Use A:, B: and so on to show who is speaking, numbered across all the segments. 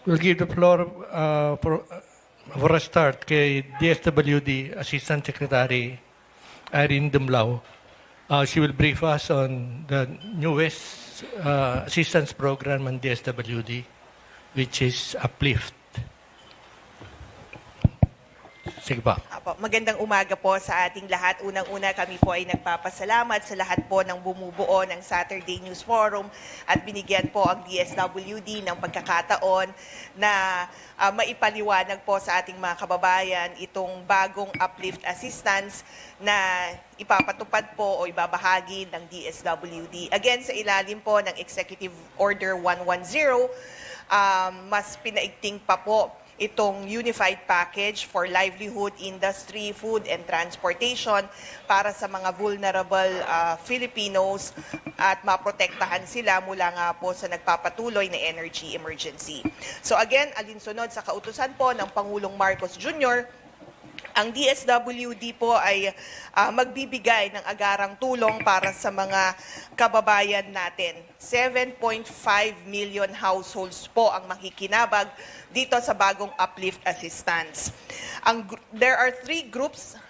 A: We'll give the floor for a start kay DSWD Assistant Secretary Irene Dumlao. She will brief us on the newest assistance program on DSWD, which is Uplift. Sige pa.
B: Apo, magandang umaga po sa ating lahat. Unang-una kami po ay nagpapasalamat sa lahat po ng bumubuo ng Saturday News Forum at binigyan po ang DSWD ng pagkakataon na maipaliwanag po sa ating mga kababayan itong bagong uplift assistance na ipapatupad po o ibabahagi ng DSWD. Again, sa ilalim po ng Executive Order 110, mas pinaigting pa po itong Unified Package for Livelihood, Industry, Food, and Transportation para sa mga vulnerable Filipinos at maprotektahan sila mula nga po sa nagpapatuloy na energy emergency. So again, alinsunod sa kautusan po ng Pangulong Marcos Jr., ang DSWD po ay magbibigay ng agarang tulong para sa mga kababayan natin. 7.5 million households po ang makikinabag dito sa bagong uplift assistance. There are 3 groups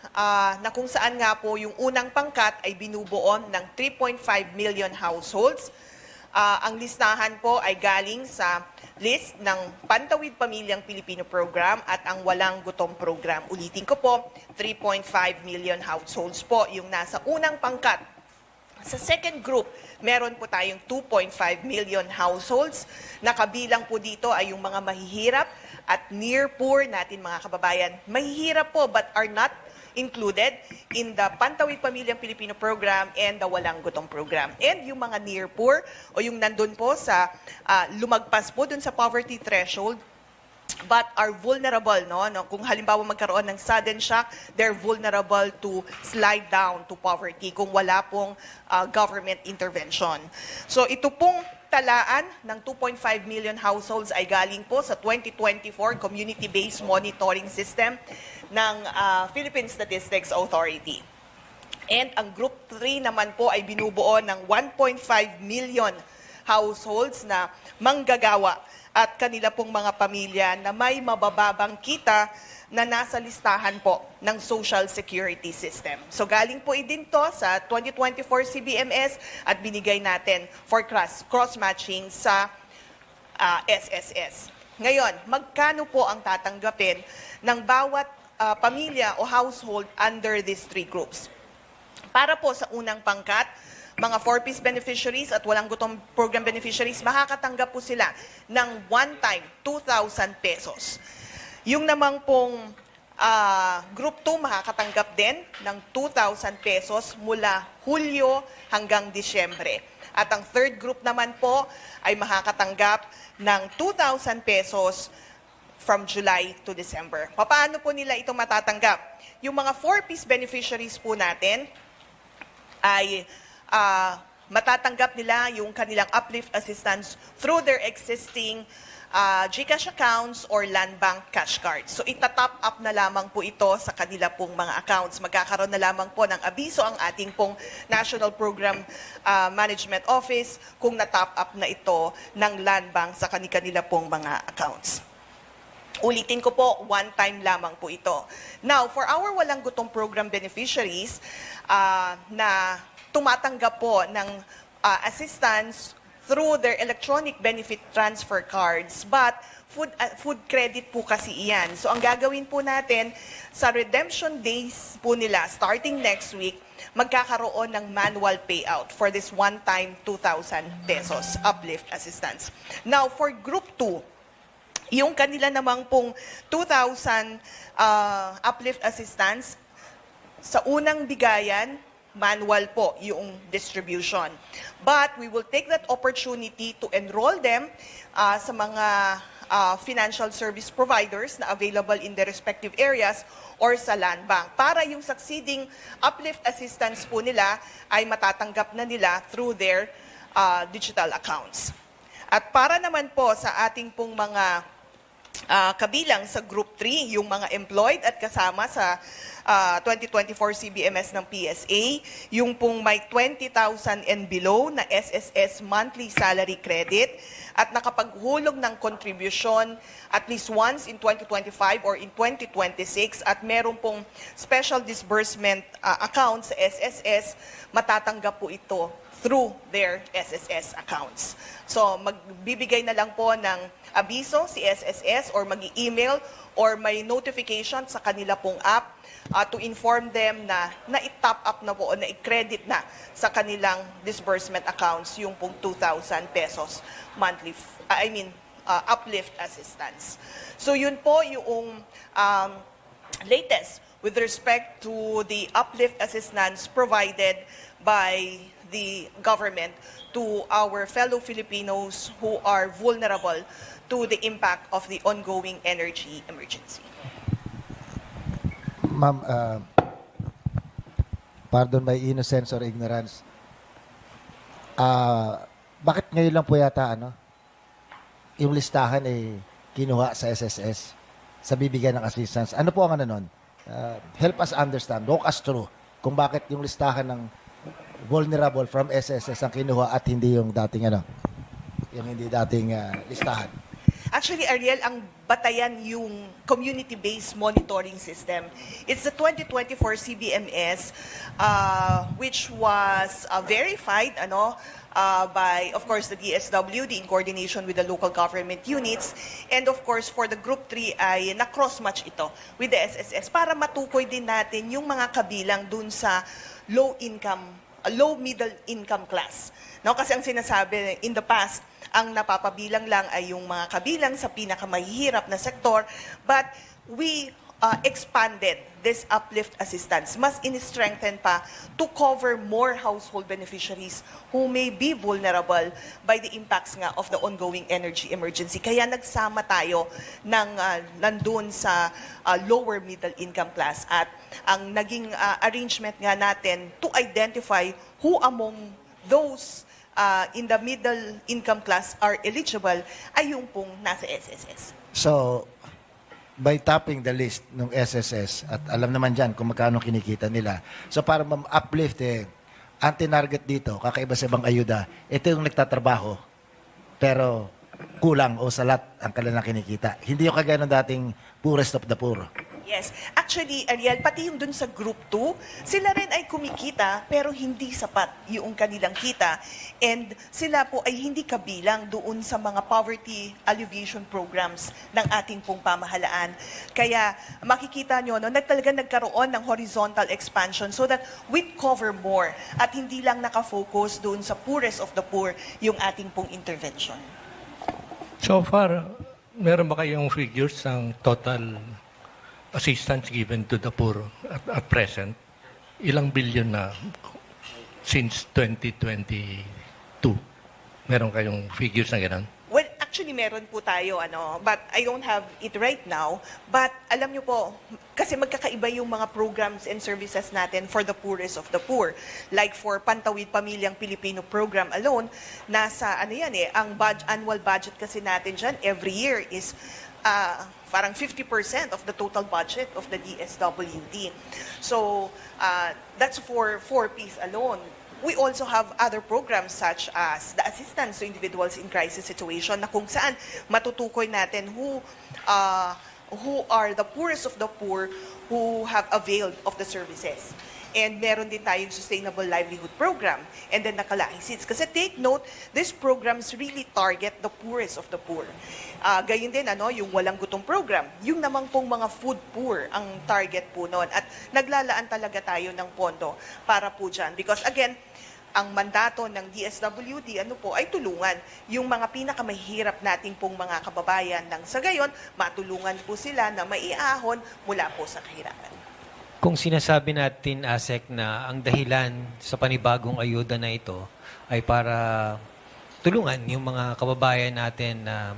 B: na kung saan nga po yung unang pangkat ay binubuo ng 3.5 million households. Ang listahan po ay galing sa list ng Pantawid Pamilyang Pilipino Program at ang Walang Gutom Program. Ulitin ko po, 3.5 million households po yung nasa unang pangkat. Sa second group, meron po tayong 2.5 million households. Nakabilang po dito ay yung mga mahihirap at near poor natin mga kababayan. Mahihirap po but are not included in the Pantawid Pamilyang Pilipino Program and the Walang Gutom Program. And yung mga near poor o yung nandun po sa lumagpas po dun sa poverty threshold but are vulnerable, no? Kung halimbawa magkaroon ng sudden shock, they're vulnerable to slide down to poverty kung wala pong government intervention. So ito pong talaan ng 2.5 million households ay galing po sa 2024 Community-Based Monitoring System ng Philippine Statistics Authority. And ang Group 3 naman po ay binubuo ng 1.5 million households na manggagawa at kanila pong mga pamilya na may mabababang kita na nasa listahan po ng Social Security System. So galing po din to sa 2024 CBMS at binigay natin for cross-matching sa SSS. Ngayon, magkano po ang tatanggapin ng bawat pamilya o household under these 3 groups? Para po sa unang pangkat, mga 4-piece beneficiaries at Walang Gutom Program beneficiaries, makakatanggap po sila ng one-time 2,000 pesos. Yung namang pong Group 2 makakatanggap din ng 2,000 pesos mula Hulyo hanggang Disyembre. At ang third group naman po ay makakatanggap ng 2,000 pesos from July to December. Paano po nila ito matatanggap? Yung mga 4-piece beneficiaries po natin ay matatanggap nila yung kanilang uplift assistance through their existing GCash accounts or Land Bank cash cards. So itatop up na lamang po ito sa kanila pong mga accounts. Magkakaroon na lamang po ng abiso ang ating pong National Program Management Office kung na-top up na ito ng Land Bank sa kanila pong mga accounts. Ulitin ko po, one time lamang po ito. Now, for our Walang Gutom Program beneficiaries na tumatanggap po ng assistance through their electronic benefit transfer cards, but food credit po kasi iyan. So ang gagawin po natin, sa redemption days po nila, starting next week, magkakaroon ng manual payout for this one-time 2,000 pesos uplift assistance. Now, for Group 2, yung kanila namang pong 2,000 uplift assistance, sa unang bigayan, manual po yung distribution. But we will take that opportunity to enroll them sa mga financial service providers na available in the respective areas or sa Land Bank para yung succeeding uplift assistance po nila ay matatanggap na nila through their digital accounts. At para naman po sa ating pong mga kabilang sa Group 3 yung mga employed at kasama sa 2024 CBMS ng PSA, yung pong may 20,000 and below na SSS monthly salary credit at nakapaghulog ng contribution at least once in 2025 or in 2026 at meron pong special disbursement accounts sa SSS, matatanggap po ito through their SSS accounts. So magbibigay na lang po ng abiso si SSS or mag-email or may notification sa kanila pong app to inform them na i-top up na po o na i-credit na sa kanilang disbursement accounts yung pong 2,000 pesos monthly, uplift assistance. So yun po yung latest with respect to the uplift assistance provided by the government to our fellow Filipinos who are vulnerable to the impact of the ongoing energy emergency.
C: Ma'am, pardon my innocence or ignorance. Bakit ngayon lang po yata yung listahan ay kinuha sa SSS sa bibigyan ng assistance? Ano po ang nun? Help us understand, walk us through kung bakit yung listahan ng vulnerable from SSS ang kinuha at hindi yung dating yung hindi dating listahan.
B: Actually, Ariel, ang batayan yung community-based monitoring system. It's the 2024 CBMS, which was verified by, of course, the DSWD in coordination with the local government units. And of course, for the Group 3 ay na-cross-match ito with the SSS para matukoy din natin yung mga kabilang dun sa low middle income class. Kasi ang sinasabi in the past, ang napapabilang lang ay yung mga kabilang sa pinakamahihirap na sektor, but we expanded this uplift assistance. Mas in-strengthen pa to cover more household beneficiaries who may be vulnerable by the impacts nga of the ongoing energy emergency. Kaya nagsama tayo ng nandun sa lower middle income class at ang naging arrangement nga natin to identify who among those in the middle income class are eligible ay yung pong nasa SSS.
C: So, by tapping the list ng SSS, at alam naman dyan kung magkano kinikita nila, so para ma-uplift ang tinarget dito, kakaiba sa ibang ayuda, ito yung nagtatrabaho, pero kulang o salat ang kanilang kinikita. Hindi yung kagaya ng dating poorest of the poor.
B: Yes. Actually, Ariel, pati yung dun sa Group 2, sila rin ay kumikita pero hindi sapat yung kanilang kita. And sila po ay hindi kabilang doon sa mga poverty alleviation programs ng ating pong pamahalaan. Kaya makikita nyo na talaga nagkaroon ng horizontal expansion so that we cover more at hindi lang nakafocus doon sa poorest of the poor yung ating pong intervention.
A: So far, meron ba kayong figures ng total assistance given to the poor at present? Ilang billion na since 2022? Meron kayong figures na gano'n?
B: Well, actually meron po tayo, but I don't have it right now. But alam nyo po, kasi magkakaiba yung mga programs and services natin for the poorest of the poor. Like for Pantawid Pamilyang Pilipino program alone, nasa ang annual budget kasi natin dyan every year is parang 50% of the total budget of the DSWD. So that's for 4Ps alone. We also have other programs such as the assistance to individuals in crisis situation na kung saan matutukoy natin who are the poorest of the poor who have availed of the services. And meron din tayong Sustainable Livelihood Program and then Nakalahi Seeds. Kasi take note, these programs really target the poorest of the poor. Gayon din, yung Walang Gutom Program. Yung namang pong mga food poor ang target po noon. At naglalaan talaga tayo ng pondo para po dyan. Because again, ang mandato ng DSWD ay tulungan yung mga pinakamahirap nating pong mga kababayan nang sa gayon, matulungan po sila na maiahon mula po sa kahirapan.
D: Kung sinasabi natin, ASEC, na ang dahilan sa panibagong ayuda na ito ay para tulungan yung mga kababayan natin na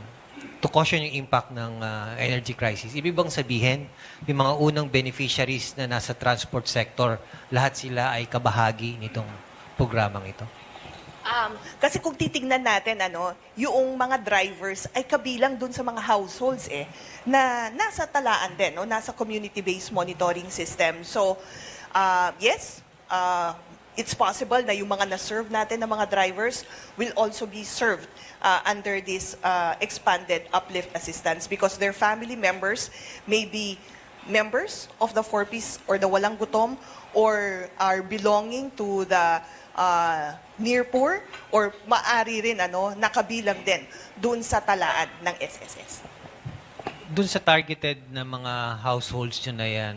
D: to caution yung impact ng energy crisis. Ibig bang sabihin, yung mga unang beneficiaries na nasa transport sector, lahat sila ay kabahagi nitong programang ito?
B: Kasi kung titingnan natin, yung mga drivers ay kabilang dun sa mga households na nasa talaan din, nasa community-based monitoring system. So, yes, it's possible na yung mga na-serve natin na mga drivers will also be served under this expanded uplift assistance because their family members may be members of the 4Ps or the Walang Gutom or are belonging to the near poor or maari rin nakabilang din dun sa talaan ng SSS.
D: Dun sa targeted na mga households yun na yan,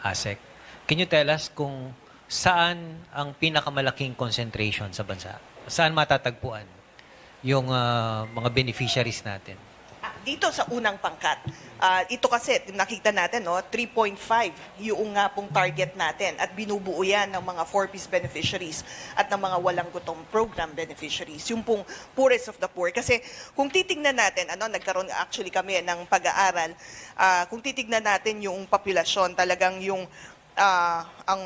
D: ASEC, can you tell us kung saan ang pinakamalaking concentration sa bansa? Saan matatagpuan yung mga beneficiaries natin?
B: Dito sa unang pangkat, ito kasi nakita natin 3.5 yung nga pong target natin at binubuo yan ng mga 4Ps beneficiaries at ng mga Walang Gutom program beneficiaries, yung pong poorest of the poor. Kasi kung titignan natin, nagkaroon actually kami ng pag-aaral, kung titignan natin yung populasyon, talagang yung ang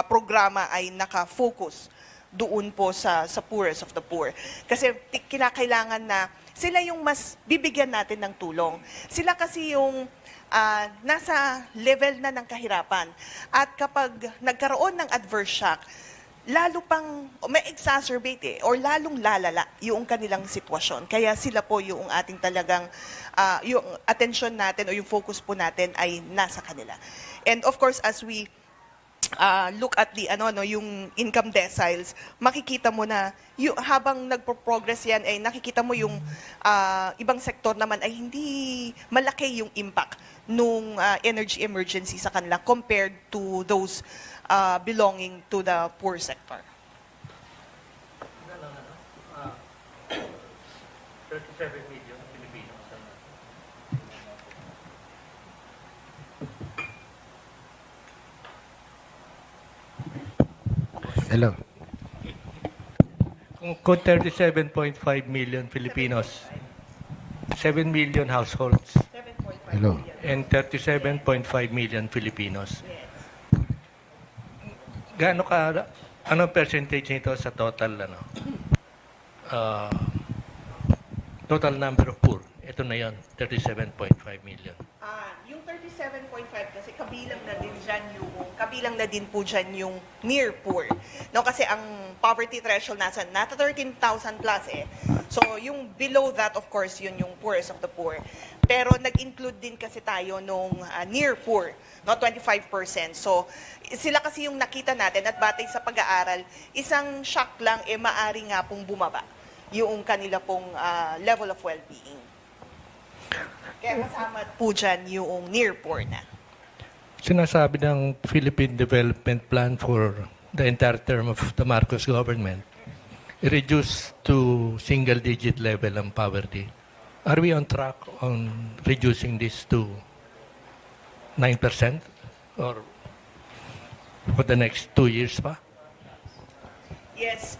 B: programa ay naka-focus doon po sa poorest of the poor. Kasi kinakailangan na sila yung mas bibigyan natin ng tulong. Sila kasi yung nasa level na ng kahirapan. At kapag nagkaroon ng adverse shock, lalo pang may exacerbate or lalong lalala yung kanilang sitwasyon. Kaya sila po yung ating talagang yung attention natin o yung focus po natin ay nasa kanila. And of course, as we look at the yung income deciles, makikita mo na habang nagpo-progress yan ay nakikita mo yung ibang sektor naman ay hindi malaki yung impact nung energy emergency sa kanila compared to those belonging to the poor sector.
A: 37 million Filipinos.
C: Hello.
A: Kung 37.5 million Filipinos, 7 million households,
C: Hello.
A: and 37.5 million Filipinos. Gaano anong percentage nito sa total, total number of poor? Ito na yon, 37.5 million.
B: Yung 37.5 kasi kabilang na din po dyan yung near poor. No, kasi ang poverty threshold nasa 13,000 plus So yung below that, of course, yun yung poorest of the poor. Pero nag-include din kasi tayo nung near poor, 25%. So sila kasi yung nakita natin at batay sa pag-aaral, isang shock lang maari nga pong bumaba yung kanila pong level of well-being. Kaya kasama po dyan yung near poor na.
A: Sinasabi ng Philippine Development Plan for the entire term of the Marcos government, i-reduce to single-digit level ang poverty. Are we on track on reducing this to 9% or for the next 2 years pa?
B: Yes.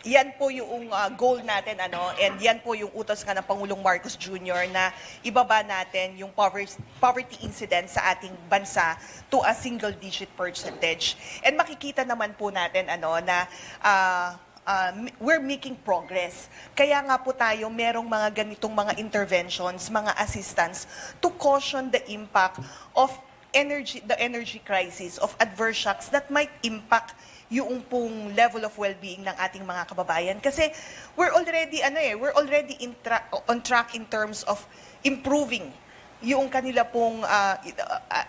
B: Yan po yung goal natin, and yan po yung utos nga ng Pangulong Marcos Jr. na ibaba natin yung poverty incidence sa ating bansa to a single-digit percentage. And makikita naman po natin na we're making progress. Kaya nga po tayo merong mga ganitong mga interventions, mga assistance to caution the impact of the energy crisis, of adverse shocks that might impact yung pong level of well-being ng ating mga kababayan. Kasi we're already on track in terms of improving yung kanila pong,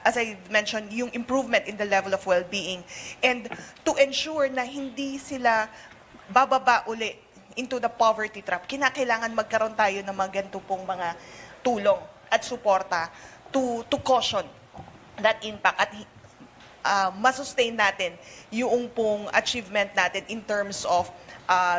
B: as I mentioned, yung improvement in the level of well-being. And to ensure na hindi sila bababa uli into the poverty trap, kinakailangan magkaroon tayo ng mga ganito pong mga tulong at suporta to caution that impact at masustain natin yung pong achievement natin in terms of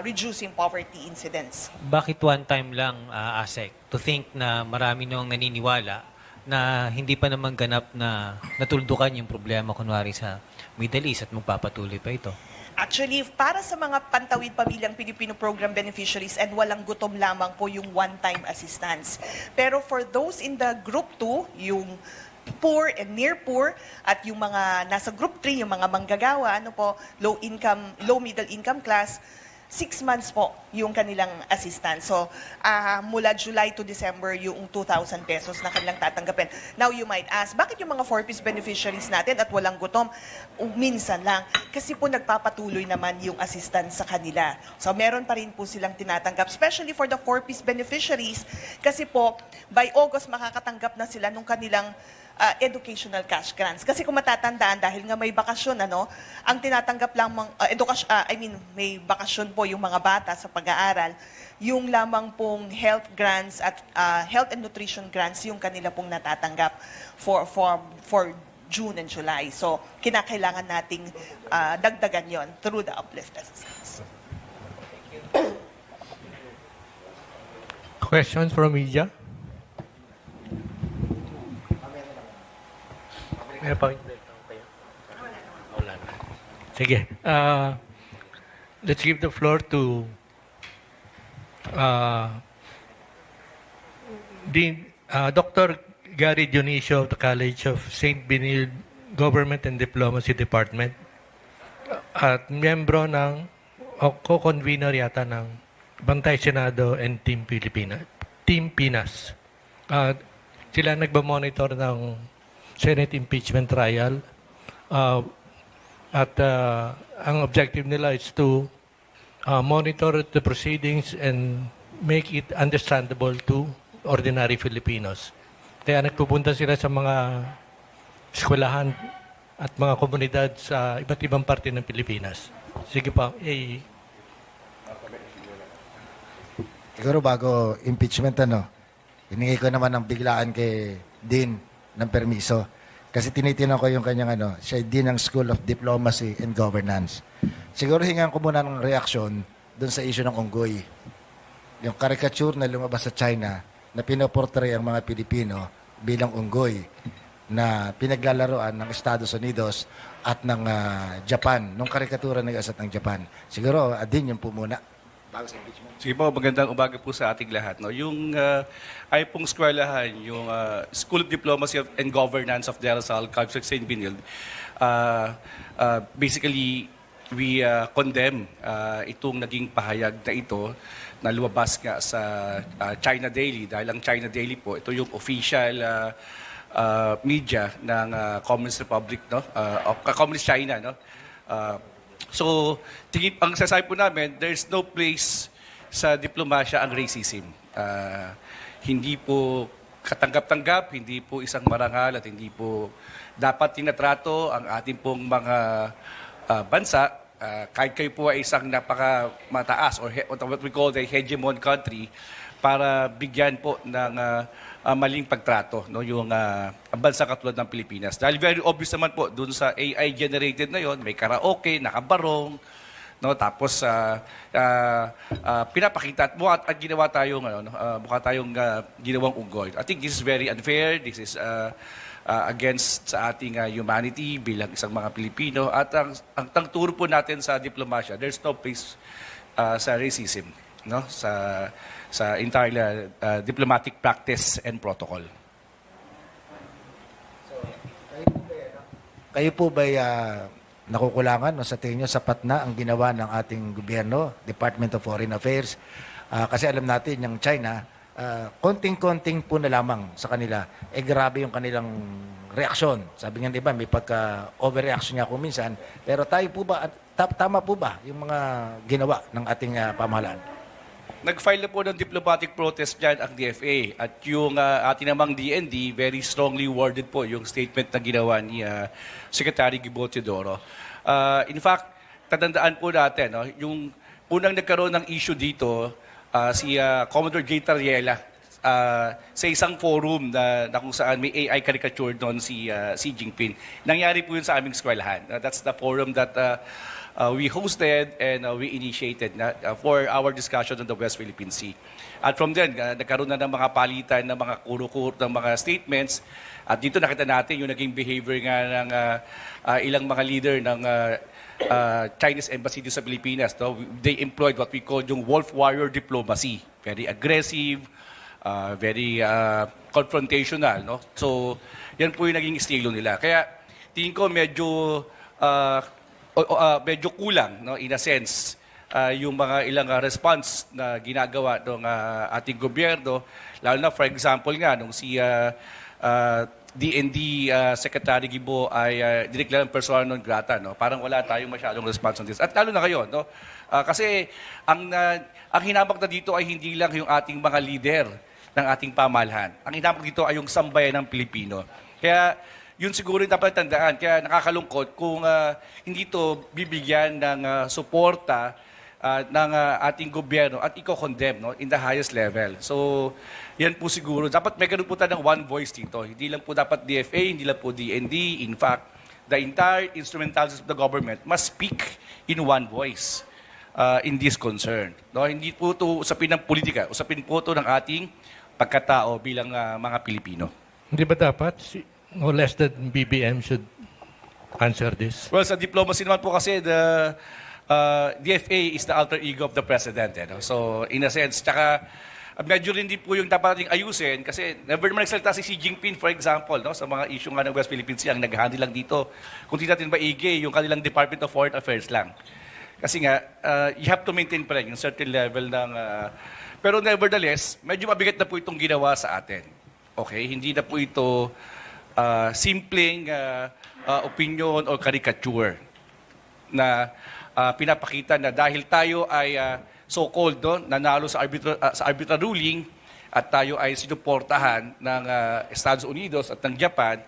B: reducing poverty incidence.
D: Bakit one time lang, ASEC, to think na marami nang naniniwala na hindi pa naman ganap na natuldukan yung problema kunwari sa Middle East at magpapatuloy pa ito?
B: Actually, para sa mga Pantawid Pamilyang Pilipino Program beneficiaries and walang gutom lamang po yung one-time assistance. Pero for those in the Group 2, yung poor and near poor at yung mga nasa group 3, yung mga manggagawa, low middle income class, 6 months po yung kanilang assistance. So, mula July to December, yung 2,000 pesos na kanilang tatanggapin. Now, you might ask, bakit yung mga 4-piece beneficiaries natin at walang gutom? Minsan lang. Kasi po nagpapatuloy naman yung assistance sa kanila. So, meron pa rin po silang tinatanggap, especially for the 4-piece beneficiaries. Kasi po, by August, makakatanggap na sila nung kanilang educational cash grants. Kasi kung matatandaan, dahil nga may bakasyon, ang tinatanggap lang may bakasyon po yung mga bata sa pag-aaral, yung lamang pong health grants at health and nutrition grants yung kanila pong natatanggap for June and July. So, kinakailangan nating dagdagan yon through the uplift assistance.
A: Questions from media? May pa-invite kayo? Wala na. Sige. Let's give the floor to Dr. Gary Dionisio of the College of St. Benilde Government and Diplomacy Department at miyembro ng o co-convener yata ng Bantay Senado and Team Pinas. Sila nagba-monitor ng Senate impeachment trial at ang objective nila is to monitor the proceedings and make it understandable to ordinary Filipinos. Kaya nagpupunta sila sa mga eskwelahan at mga komunidad sa iba't ibang parte ng Pilipinas. Sige pa,
C: Siguro bago impeachment, hiningi ko naman ng biglaan kay Dean ng permiso. Kasi tinitinan ko yung kanyang siya Dean ng School of Diplomacy and Governance. Siguro hingan ko muna ng reaksyon dun sa issue ng unggoy. Yung caricature na lumabas sa China na pinoportray ang mga Pilipino bilang unggoy na pinaglalaroan ng Estados Unidos at ng Japan, nung karikatura na asat ng Japan. Siguro, Dean, yung po muna. Bago sa impeachment.
E: Sige po, magandang umaga po sa ating lahat. Yung ay pong eskwelahan, yung School of Diplomacy and Governance of De La Salle, College of St. Benilde, basically, we condemn itong naging pahayag na ito na lumabas nga sa China Daily. Dahil ang China Daily po, ito yung official media ng Communist Republic, Communist China, so, ang sasabi po namin, there's no place sa diplomasya ang racism. Hindi po katanggap-tanggap, hindi po isang marangal at hindi po dapat tinatrato ang ating pong mga bansa. Kahit kayo po ay isang napaka-mataas or what we call the hegemon country para bigyan po ng maling pagtrato yung ang bansa katulad ng Pilipinas. Dahil very obvious naman po dun sa AI generated na yon, may karaoke, nakabarong, tapos pinapakita at ginawa tayong mukha tayong ginawang unggoy. I think this is very unfair. This is against sa ating humanity bilang isang mga Pilipino at ang turo po natin sa diplomasya, there's no place sa racism, sa entire diplomatic practice and protocol.
C: Kayo po ba nakukulangan sa tingin nyo sapat na ang ginawa ng ating gobyerno, Department of Foreign Affairs? Kasi alam natin, yung China, konting-konting po na lamang sa kanila, grabe yung kanilang reaksyon. Sabi nga diba, may pagka-overreaction niya kung minsan. Pero tayo po ba, tama po ba yung mga ginawa ng ating pamahalaan?
E: Nag-file na po ng diplomatic protest dyan ang DFA at yung ating namang DND very strongly worded po yung statement na ginawa ni Secretary Gibo Teodoro. In fact, tatandaan po natin, yung unang nagkaroon ng issue dito, si Commodore J. Tariela sa isang forum na kung saan may AI caricature doon si Xi Jinping. Nangyari po yun sa aming eskwelahan. That's the forum that we hosted and we initiated for our discussion on the West Philippine Sea. At from then, nagkaroon na ng mga palitan, ng mga kuro-kuro, ng mga statements. At dito nakita natin yung naging behavior nga ng ilang mga leader ng Chinese embassy dito sa Pilipinas. They employed what we call yung wolf warrior diplomacy. Very aggressive, very confrontational, no? So, yan po yung naging estilo nila. Kaya tingin ko medyo kulang, no, in a sense, yung mga ilang response na ginagawa ng ating gobyerno, lalo na for example nga nung si DND Secretary Gibo ay dineklara persona non grata, no? Parang wala tayong masyadong response on this. At lalo na ngayon, no? Kasi ang hinambak na dito ay hindi lang yung ating mga leader ng ating pamahalaan. Ang hinambak dito ay yung sambayan ng Pilipino. Kaya yun siguro yung dapat tandaan. Kaya nakakalungkot kung hindi to bibigyan ng suporta ng ating gobyerno at i-condemn, no, in the highest level. So, yan po siguro. Dapat may ganun po tayo ng one voice dito. Hindi lang po dapat DFA, hindi lang po DND. In fact, the entire instrumentalities of the government must speak in one voice in this concern. No? Hindi po ito usapin ng politika. Usapin po ito ng ating pagkatao bilang mga Pilipino.
A: Hindi ba dapat no less than BBM should answer this?
E: Well, sa diplomacy naman po kasi, the DFA is the alter ego of the president. No? So, in a sense, tsaka medyo rin din po yung dapat nating ayusin kasi never naman nagsalita si Xi Jinping, for example, no? Sa mga issue nga ng West Philippine Sea, ang nag-handle lang dito. Kung di natin maigi, yung kanilang Department of Foreign Affairs lang. Kasi nga, you have to maintain pa rin yung certain level ng... pero nevertheless, medyo mabigat na po itong ginawa sa atin. Okay? Hindi na po ito simpleng opinion or caricature na pinapakita na dahil tayo ay so-called nanalo sa arbitral ruling at tayo ay sinuportahan ng Estados Unidos at ng Japan,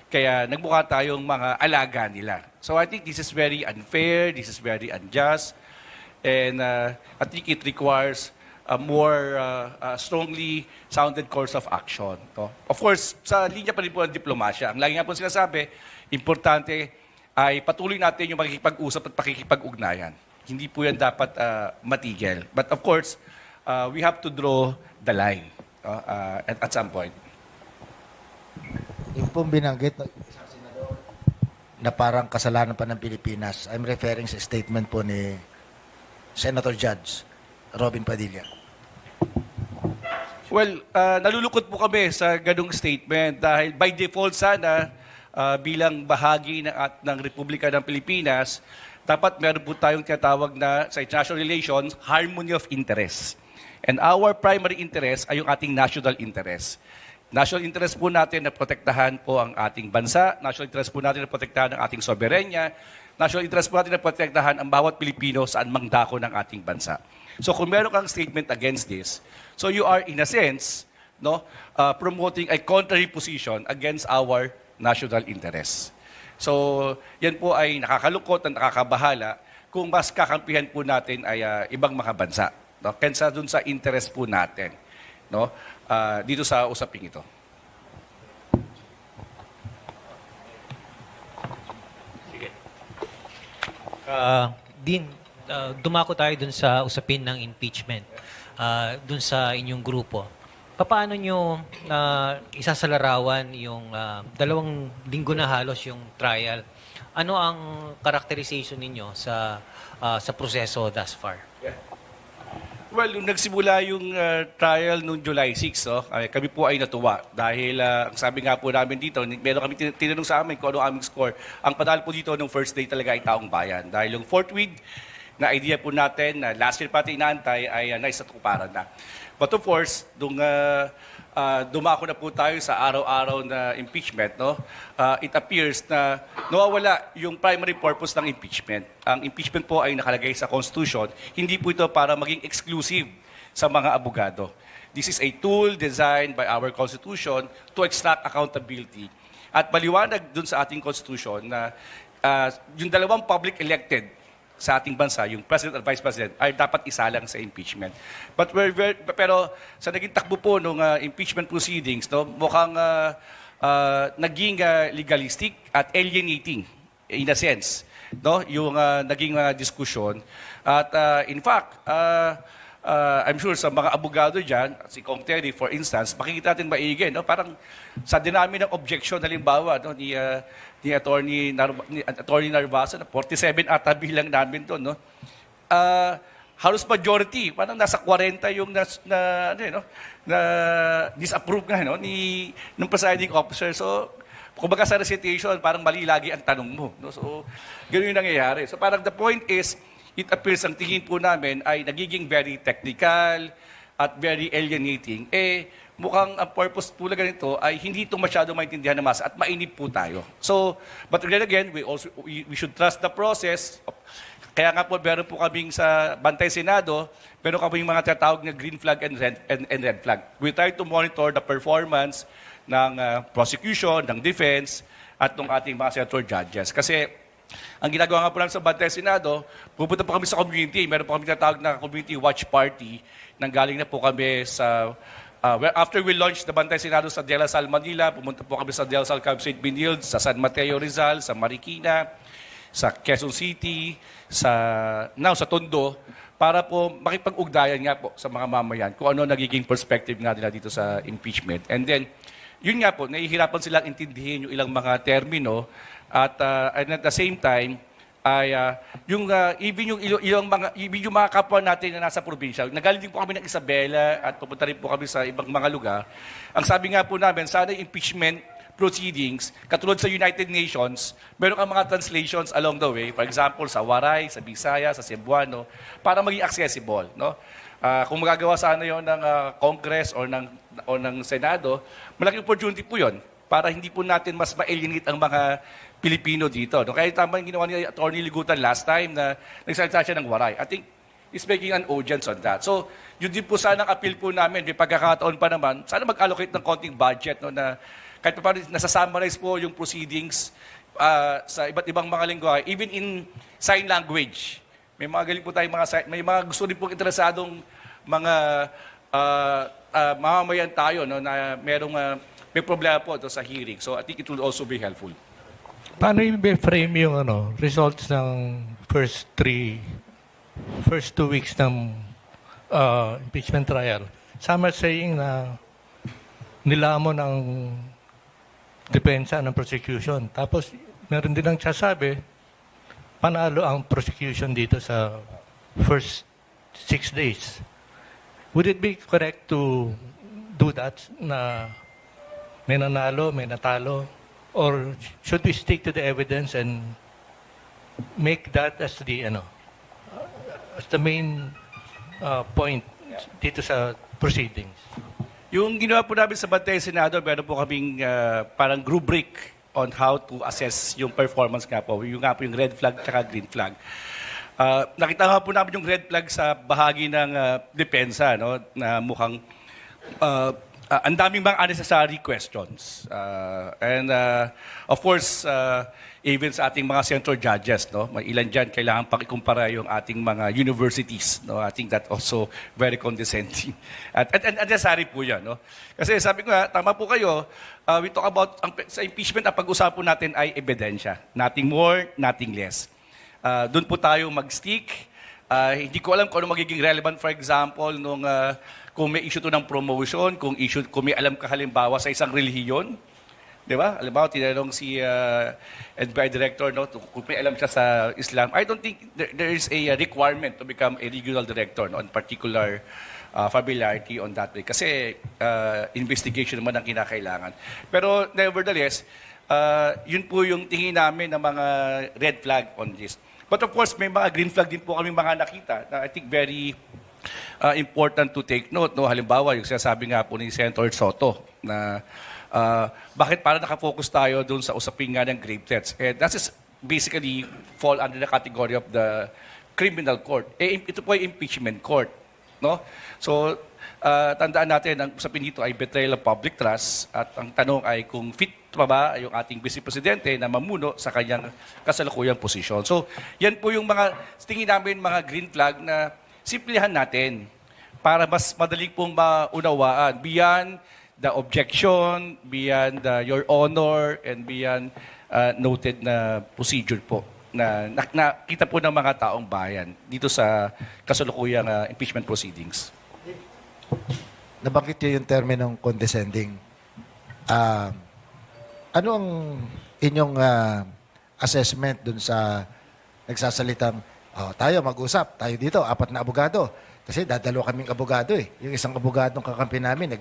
E: kaya nagmukha tayong mga alaga nila. So I think this is very unfair, this is very unjust, and I think it requires a more strongly sounded course of action. No? Of course, sa linya pa rin po ng diplomasya. Ang lagi nga po sinasabi, importante ay patuloy natin yung makikipag-usap at pakikipag-ugnayan. Hindi po yan dapat matigil. But of course, we have to draw the line at some point.
C: Yung pong binanggit na parang kasalanan pa ng Pilipinas, I'm referring sa statement po ni Senator Judge Robin Padilla.
E: Well, nalulukot po kami sa ganung statement dahil by default sana bilang bahagi ng Republika ng Pilipinas, dapat meron po tayong tinatawag na sa international relations, harmony of interest. And our primary interest ay yung ating national interest. National interest po natin na protektahan po ang ating bansa, national interest po natin na protektahan ang ating soberenya, national interest po natin na protektahan ang bawat Pilipino saan mang dako ng ating bansa. So kung meron kang statement against this, so you are in a sense promoting a contrary position against our national interests. So, yan po ay nakakalungkot at nakakabahala kung mas kakampihan po natin ay ibang mga bansa. No? Kensa dun sa interest po natin, no? Dito sa usaping ito.
D: Din, dumako tayo dun sa usapin ng impeachment, dun sa inyong grupo. Paano nyo isasalarawan yung 2 linggo na halos yung trial? Ano ang characterization ninyo sa proseso thus far?
E: Well, nung nagsimula yung trial noong July 6, kami po ay natuwa. Dahil ang sabi nga po namin dito, meron kami tinanong sa amin kung ano aming score. Ang panalo po dito nung first day talaga ay taong bayan. Dahil yung fourth week na idea po natin na last year pati inaantay ay naisatuparan na. But of course, dumako na po tayo sa araw-araw na impeachment, no? It appears na nawawala yung primary purpose ng impeachment. Ang impeachment po ay nakalagay sa Constitution. Hindi po ito para maging exclusive sa mga abogado. This is a tool designed by our Constitution to extract accountability. At maliwanag dun sa ating Constitution na yung 2 public elected sa ating bansa, yung President at Vice President, ay dapat isalang sa impeachment. Pero sa naging takbo po ng impeachment proceedings, no, mukhang naging legalistic at alienating in a sense, no, yung naging diskusyon. At in fact, I'm sure sa mga abogado dyan, si Kong Terry for instance, makikita natin maigi, no, parang sa dinami ng objection halimbawa, no, ni Attorney Narvaso, na 47 ata bilang namin doon, no? Halos majority, parang nasa 40 yung na disapprove nga no, ng presiding officer. So, kumbaga sa recitation, parang mali lagi ang tanong mo. No? So, gano'n yung nangyayari. So, parang the point is, it appears ang tingin po namin ay nagiging very technical at very alienating. Mukhang ang purpose po na ganito ay hindi ito masyado maintindihan ng masa at mainip po tayo. So, but then again, we should trust the process. Kaya nga po, meron po kaming sa Bantay Senado, meron kaming mga tatawag na green flag and red flag. We try to monitor the performance ng prosecution, ng defense, at ng ating mga senator judges. Kasi ang ginagawa nga po namin sa Bantay Senado, pupunta po kami sa community. Meron po kami tatawag na community watch party. Nanggaling na po kami sa after we launched the Bantay Senado sa De La Salle, Manila, pumunta po kami sa De La Salle, Camp St. Benilde, sa San Mateo, Rizal, sa Marikina, sa Quezon City, sa Tondo, para po makipag-ugnayan nga po sa mga mamayan kung ano nagiging perspective nga nila dito sa impeachment. And then, yun nga po, nahihirapan silang intindihin yung ilang mga termino at at the same time, ay even yung mga kapwa natin na nasa probinsya. Nagaling din po kami ng Isabela at pupunta rin po kami sa ibang mga lugar. Ang sabi nga po namin, sana impeachment proceedings, katulad sa United Nations, meron kang mga translations along the way. For example, sa Waray, sa Bisaya, sa Cebuano, para maging accessible. No? Kung magagawa sana yon ng Congress or ng Senado, malaking opportunity po yon para hindi po natin mas ma-alienate ang mga Pilipino dito. No? Kaya tama yung ginawa ni Atty. Ligutan last time na nagsalita siya ng Waray. I think is making an audience on that. So, yun din po sana ang appeal po namin. May pagkakataon pa naman, sana mag-allocate ng konting budget no, na kahit pa paano nasa-summarize po yung proceedings sa iba't ibang mga lingwahe, even in sign language. May mga galing po tayong may mga gusto rin po interesadong mga mamamayan tayo no, na may problema po ito sa hearing. So, I think it will also be helpful.
A: Paano i-frame yung results ng first 2 weeks ng impeachment trial? Some are saying na nilamon ang depensa ng prosecution. Tapos, meron din ang sasabi, panalo ang prosecution dito sa first 6 days. Would it be correct to do that na may nanalo, may natalo? Or should we stick to the evidence and make that as the main point dito sa proceedings?
E: Yung ginawa po namin sa Bantay Senado, meron po kaming parang rubric on how to assess yung performance nga po. Yung nga po yung red flag at green flag. Nakita nga po namin yung red flag sa bahagi ng depensa, no, na mukhang ang daming mga unnecessary questions. Of course, even sa ating mga senator judges, no, may ilan dyan kailangan pakikumpara yung ating mga universities. No? I think that also very condescending. At necessary po yan. No? Kasi sabi ko nga, tama po kayo, we talk about, sa impeachment, ang pag-usapan natin ay ebidensya. Nothing more, nothing less. Doon po tayo mag-stick. Hindi ko alam kung ano magiging relevant, for example, kung may issue to ng promotion, kung may alam ka halimbawa sa isang relihiyon, di ba? Halimbawa, tinanong si NBI Director, no, kung may alam siya sa Islam. I don't think there is a requirement to become a regional director no, on particular familiarity on that way. Kasi investigation naman ang kinakailangan. Pero nevertheless, yun po yung tingin namin ng mga red flag on this. But of course, may mga green flag din po kami mga nakita na I think very important to take note. No? Halimbawa, yung sinasabi nga po ni Senator Soto na bakit parang nakafocus tayo doon sa usapin nga ng grave threats. That is basically fall under the category of the criminal court. Ito po ay impeachment court. No? So, tandaan natin, ang usapin dito ay betrayal of public trust at ang tanong ay kung fit pa ba yung ating Vice Presidente na mamuno sa kanyang kasalukuyang posisyon. So, yan po yung mga, tingin namin mga green flag na simplihan natin para mas madaling pong maunawaan beyond the objection, beyond your honor, and beyond noted na procedure po na nakita po ng mga taong bayan dito sa kasalukuyang impeachment proceedings.
C: Nabanggit niyo yung terminong condescending. Ano ang inyong assessment dun sa nagsasalitang tayo mag-usap, tayo dito, 4 na abogado. Kasi dadalo kaming abogado eh. Yung isang abogadong kakampi namin,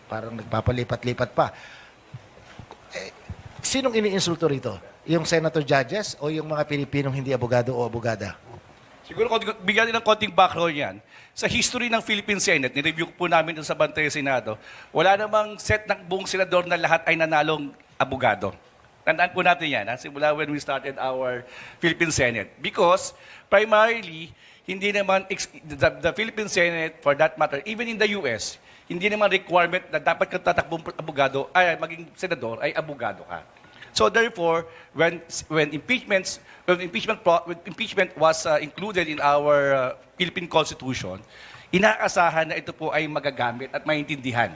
C: parang nagpapalipat-lipat pa. Sinong iniinsulto rito? Yung senator judges o yung mga Pilipinong hindi abogado o abogada?
E: Siguro bigyan din ng konting background yan. Sa history ng Philippine Senate, nireview po namin dun sa Bantay Senado, wala namang set ng buong senador na lahat ay nanalong abogado. Tandaan po natin yan, simula when we started our Philippine Senate. Because, primarily, hindi naman, the Philippine Senate, for that matter, even in the US, hindi naman requirement na dapat kang tatakbong abogado, ay maging senador, ay abogado ka. So therefore, when impeachment was included in our Philippine Constitution, inaasahan na ito po ay magagamit at maintindihan,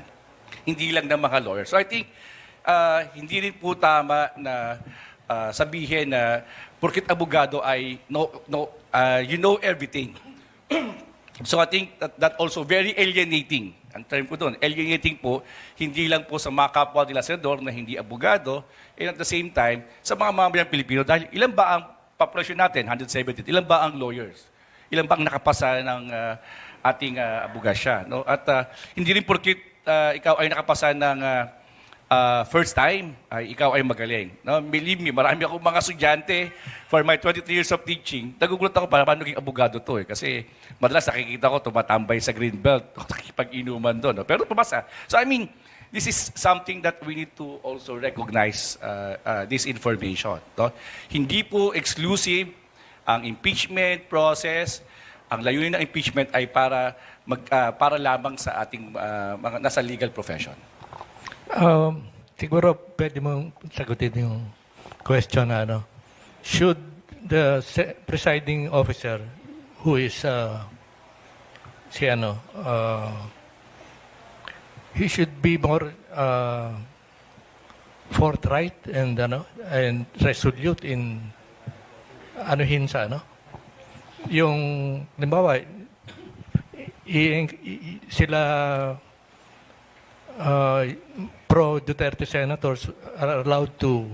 E: hindi lang ng mga lawyers. So I think hindi rin po tama na sabihin na porket abogado ay you know everything. So I think that also very alienating. Ang term ko doon, alienating po, hindi lang po sa mga kapwa nila senador na hindi abogado, and at the same time, sa mga mamamayang Pilipino, dahil ilan ba ang populasyon natin, 170, ilan ba ang lawyers? Ilan ba ang nakapasa ng ating abogasya? No? At hindi rin porkit ikaw ay nakapasa ng first time, ay ikaw ay magaling. No? Believe me, marami akong mga estudyante for my 23 years of teaching. Nagugulat ako paano naging abogado to eh. Kasi madalas nakikita ko tumatambay sa Greenbelt, nakikipag-inuman doon. No? Pero pumasa. So I mean, this is something that we need to also recognize this information. No? Hindi po exclusive ang impeachment process. Ang layunin ng impeachment ay para lamang sa ating mga nasa legal profession.
A: Siguro pwede mong sagutin yung question na should the presiding officer who is he should be more forthright and resolute in anuhin sa yung limbawa sila pro-Duterte senators are allowed to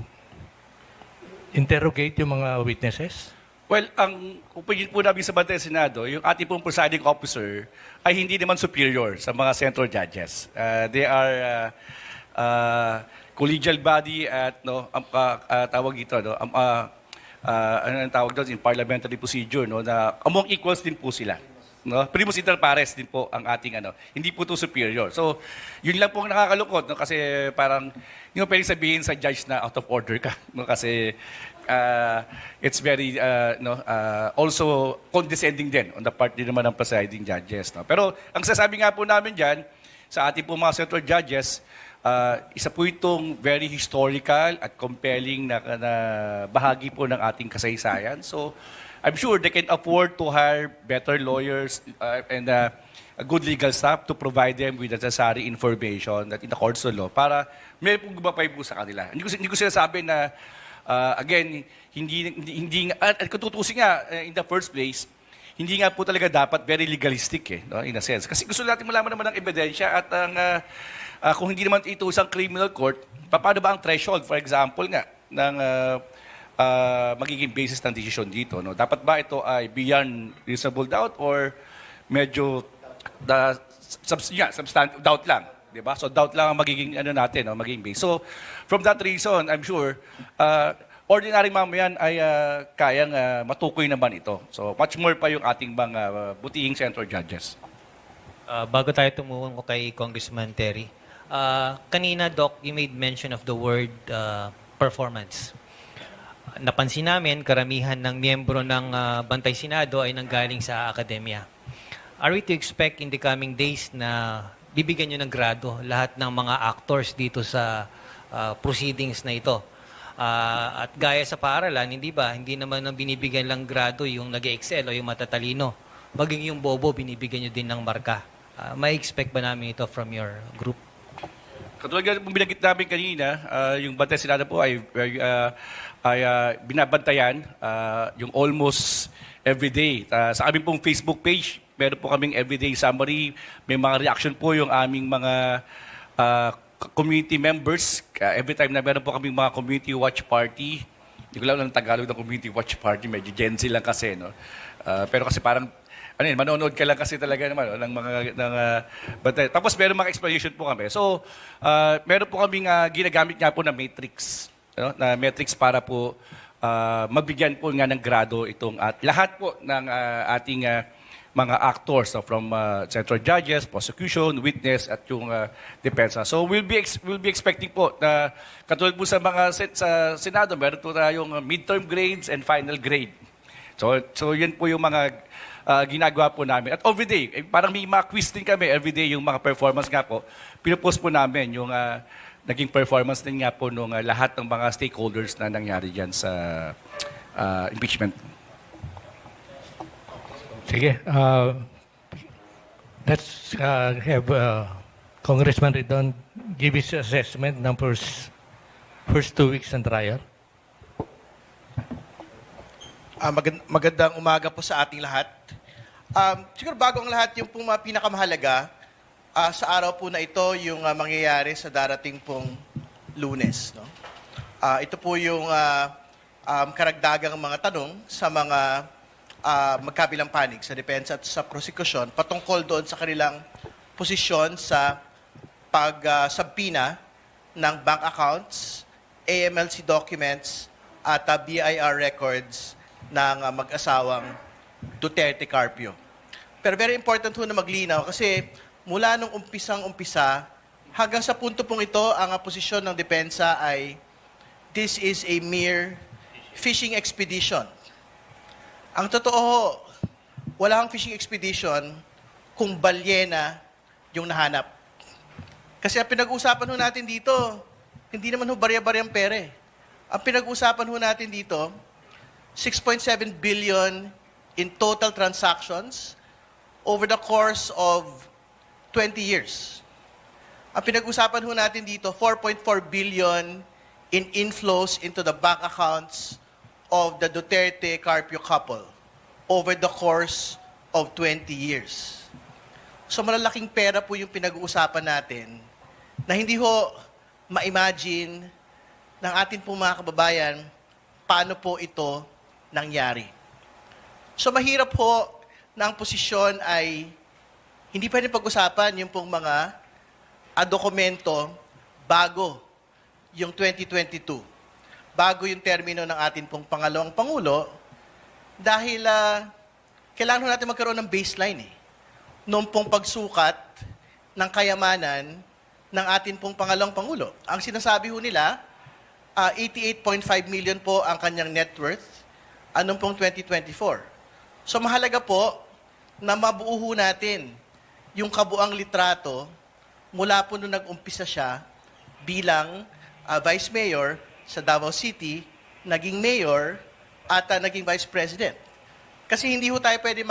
A: interrogate yung mga witnesses?
E: Well, ang opinion po namin sa Bantay Senado, yung ating pong presiding officer ay hindi naman superior sa mga senator judges. They are collegial body at tawag dito, ano ang tawag doon in parliamentary procedure, na among equals din po sila. No? Primus inter pares din po ang ating hindi po to superior. So, yun lang po ang nakakalungkot, kasi parang hindi mo pwedeng sabihin sa judge na out of order ka, kasi it's very also condescending din on the part din naman ng presiding judges. No? Pero ang sasabi nga po namin diyan sa ating po mga senator judges, isa po itong very historical at compelling na bahagi po ng ating kasaysayan. So, I'm sure they can afford to hire better lawyers and a good legal staff to provide them with the necessary information that in accordance to law para may pong gumapay po sa kanila. Hindi ko sinasabi na, again, hindi at kung tutusin nga, in the first place, hindi nga po talaga dapat very legalistic in a sense. Kasi gusto natin malaman naman ng ebidensya at kung hindi naman ito isang criminal court, paano ba ang threshold, for example nga, ng magiging basis ng decision dito, no? Dapat ba ito ay beyond reasonable doubt or medyo substantive doubt lang, di ba? So doubt lang ang magiging natin, no? Magiging base. So from that reason, I'm sure ordinary mamayan ay kayang matukoy naman ito. So much more pa yung ating mga butihing senator judges.
D: Bago tayo tumungo kay Congressman Terry, kanina, Doc, you made mention of the word performance. Napansin namin, karamihan ng miyembro ng Bantay Senado ay nanggaling sa akademya. Are we to expect in the coming days na bibigyan nyo ng grado lahat ng mga actors dito sa proceedings na ito? At gaya sa paaralan, hindi ba? Hindi naman ang binibigyan lang grado yung nag-excel o yung matatalino. Maging yung bobo, binibigyan nyo din ng marka. May expect ba namin ito from your group?
E: Katulad nga kung binagit namin kanina, yung Bantay Senado po ay binabantayan yung almost everyday. Sa aming pong Facebook page, meron po kaming everyday summary. May mga reaction po yung aming mga community members. Every time na meron po kaming mga community watch party. Hindi ko lang ng Tagalog ng community watch party. Medyo Gen Z lang kasi. No? Pero kasi parang ano yun, manonood ka lang kasi talaga naman ng mga bantay. Tapos meron mga explanation po kami. So, meron po kaming ginagamit nga po na matrix, na matrix para po mabigyan po nga ng grado itong at lahat po ng ating mga actors, from central judges, prosecution, witness at yung depensa. So we'll be expecting po na katulad po sa mga sa Senado, meron po tayong midterm grades and final grade. So yun po yung mga ginagawa po namin. At everyday, parang may mga quiz din kami everyday yung mga performance nga po. Pinupost po namin yung naging performance din nga po nung lahat ng mga stakeholders na nangyari dyan sa impeachment.
A: Sige, let's have Congressman Ridon give his assessment ng first 2 weeks ng trial.
F: Magandang umaga po sa ating lahat. Siguro bago ang lahat, yung pong mga pinakamahalaga sa araw po na ito, yung mangyayari sa darating pong Lunes. No? Ito po yung karagdagang mga tanong sa mga magkabilang panig sa depensa at sa prosekusyon patungkol doon sa kanilang posisyon sa pagsabpina ng bank accounts, AMLC documents at BIR records ng mag-asawang Duterte Carpio. Pero very important ho na maglinaw kasi mula nung umpisang-umpisa hanggang sa punto pong ito, ang posisyon ng depensa ay this is a mere fishing expedition. Ang totoo, wala kang fishing expedition kung balyena yung nahanap. Kasi ang pinag-uusapan ho natin dito, hindi naman ho barya-baryang pere. Ang pinag-uusapan ho natin dito, 6.7 billion in total transactions over the course of 20 years. Ang pinag-uusapan ho natin dito, 4.4 billion in inflows into the bank accounts of the Duterte Carpio couple over the course of 20 years. So malalaking pera po yung pinag-uusapan natin na hindi ho ma-imagine ng ating pong mga kababayan paano po ito nangyari. So mahirap po na ang posisyon ay hindi pwede pag-usapan yung pong mga dokumento bago yung 2022. Bago yung termino ng atin pong pangalawang Pangulo, dahil kailangan natin magkaroon ng baseline noong pong pagsukat ng kayamanan ng atin pong pangalawang Pangulo. Ang sinasabi ho nila, 88.5 million po ang kanyang net worth anong pong 2024. So mahalaga po na mabuo ho natin yung kabuang litrato mula po nung nag-umpisa siya bilang Vice Mayor sa Davao City, naging Mayor at naging Vice President. Kasi hindi ho tayo pwede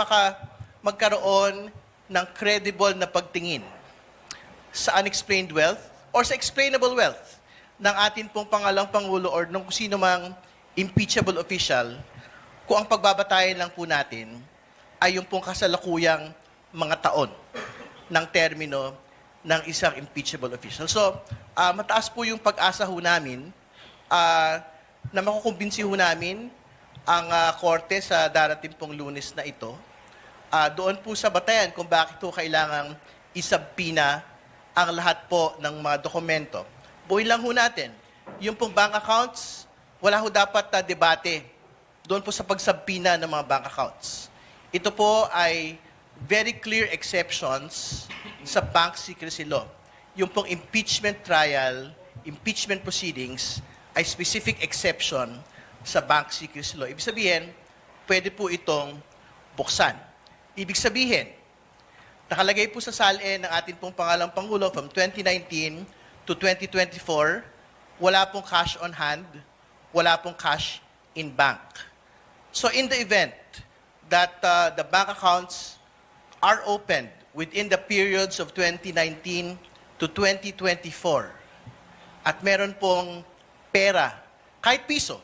F: magkaroon ng credible na pagtingin sa unexplained wealth or sa explainable wealth ng atin pong pangalawang Pangulo or ng sino mang impeachable official kung ang pagbabatayan lang po natin ay yung pong kasalukuyang mga taon ng termino ng isang impeachable official. So, mataas po yung pag-asa ho namin na makukumbinsi ho namin ang korte sa darating pong Lunes na ito. Doon po sa batayan kung bakit po kailangang isabpina ang lahat po ng mga dokumento. Buuin lang ho natin, yung pong bank accounts, wala ho dapat debate doon po sa pagsabpina ng mga bank accounts. Ito po ay very clear exceptions sa bank secrecy law. Yung pong impeachment trial, impeachment proceedings, ay specific exception sa bank secrecy law. Ibig sabihin, pwede po itong buksan. Ibig sabihin, nakalagay po sa SALN ng ating pong pangalawang Pangulo from 2019 to 2024, wala pong cash on hand, wala pong cash in bank. So in the event that the bank accounts are opened within the periods of 2019 to 2024 at meron pong pera, kahit piso,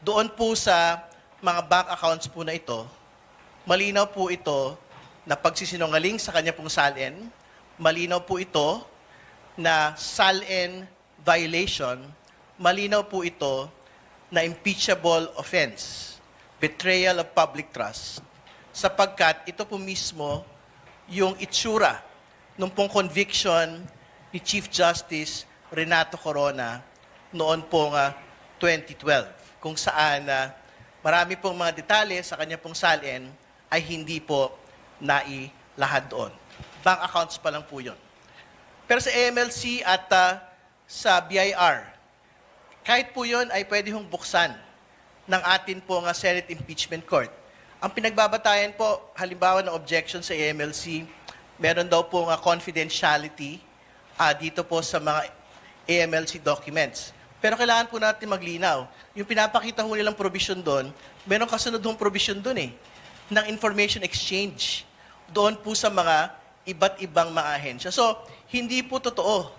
F: doon po sa mga bank accounts po na ito, malinaw po ito na pagsisinungaling sa kanya pong SALN, malinaw po ito na SALN violation, malinaw po ito na impeachable offense, betrayal of public trust, sapagkat ito po mismo yung itsura nung pong conviction ni Chief Justice Renato Corona noon pong 2012, kung saan marami pong mga detalye sa kanya pong salin ay hindi po nailahad doon. Bank accounts pa lang po yun. Pero sa AMLC at sa BIR, kahit po yun ay pwede hong buksan ng atin pong Senate Impeachment Court. Ang pinagbabatayan po, halimbawa ng objection sa AMLC, meron daw pong confidentiality dito po sa mga AMLC documents. Pero kailangan po natin maglinaw. Yung pinapakita ho nilang provision doon, meron kasunod hong provision doon ng information exchange doon po sa mga iba't ibang mga ahensya. So, hindi po totoo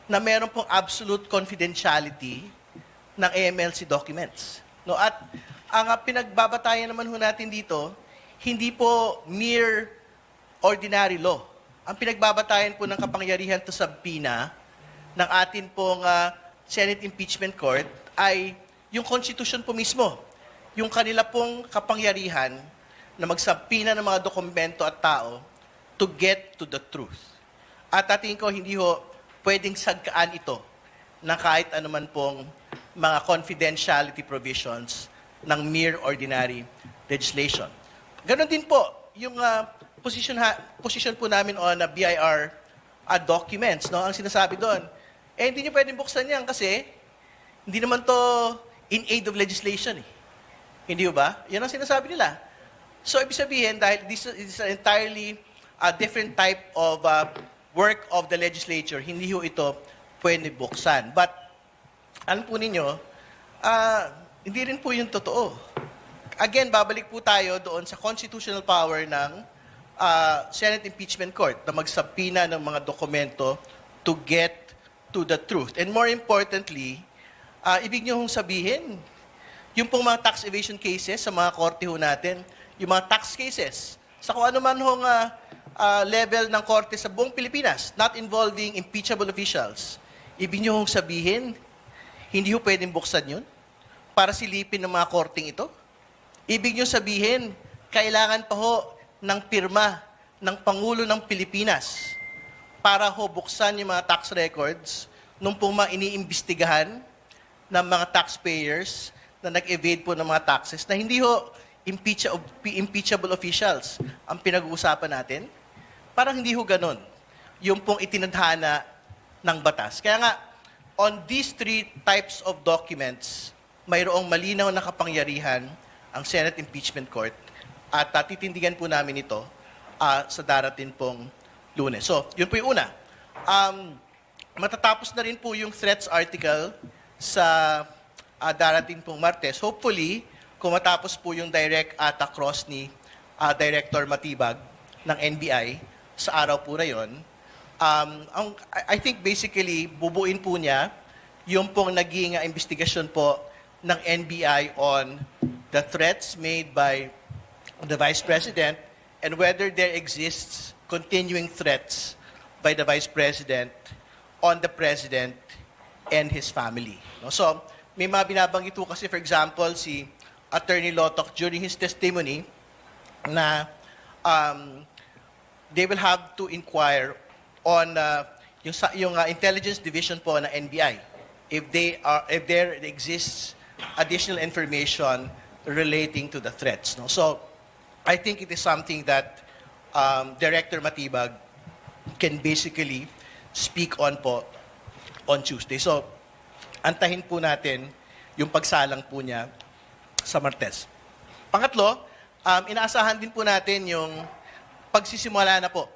F: na meron pong absolute confidentiality ng AMLC documents. No, at ang pinagbabatayan naman ho natin dito, hindi po mere ordinary law. Ang pinagbabatayan po ng kapangyarihan to subpoena ng atin pong Senate Impeachment Court ay yung Constitution po mismo. Yung kanila pong kapangyarihan na magsubpoena ng mga dokumento at tao to get to the truth. At ating ko, hindi ho pwedeng sagkaan ito na kahit anuman pong mga confidentiality provisions ng mere ordinary legislation. Ganon din po yung position po namin on BIR documents. No? Ang sinasabi doon, hindi nyo pwedeng buksan yan kasi hindi naman to in aid of legislation. Hindi ba? Yan ang sinasabi nila. So, ibig sabihin, dahil this is an entirely different type of work of the legislature, hindi ho ito pwede buksan. But, alam po ninyo, hindi rin po yung totoo. Again, babalik po tayo doon sa constitutional power ng Senate Impeachment Court na magsubpoena ng mga dokumento to get to the truth. And more importantly, ibig nyo hong sabihin, yung pong mga tax evasion cases sa mga korte ho natin, yung mga tax cases, sa kung ano man hong level ng korte sa buong Pilipinas, not involving impeachable officials, ibig nyo hong sabihin, hindi ho pwedeng buksan yun para silipin ng mga korting ito? Ibig nyo sabihin, kailangan pa ho ng pirma ng Pangulo ng Pilipinas para ho buksan yung mga tax records nung pong mga iniimbestigahan ng mga taxpayers na nag-evade po ng mga taxes na hindi ho impeachable officials ang pinag-uusapan natin. Parang hindi ho ganon yung pong itinadhana ng batas. Kaya nga, on these three types of documents, mayroong malinaw na kapangyarihan ang Senate Impeachment Court at titindigan po namin ito sa darating pong Lunes. So, yun po yung una. Matatapos na rin po yung threats article sa darating pong Martes. Hopefully, kung matapos po yung direct cross ni Director Matibag ng NBI sa araw po na yun, I think basically, bubuin po niya yung pong naging investigasyon po ng NBI on the threats made by the Vice President and whether there exists continuing threats by the Vice President on the President and his family. No? So, may mga binabanggit po kasi, for example, si Attorney Lotok during his testimony na they will have to inquire on yung intelligence division po ng NBI if there exists additional information relating to the threats. No? So, I think it is something that Director Matibag can basically speak on po on Tuesday. So, antahin po natin yung pagsalang po niya sa Martes. Pangatlo, inaasahan din po natin yung pagsisimula na po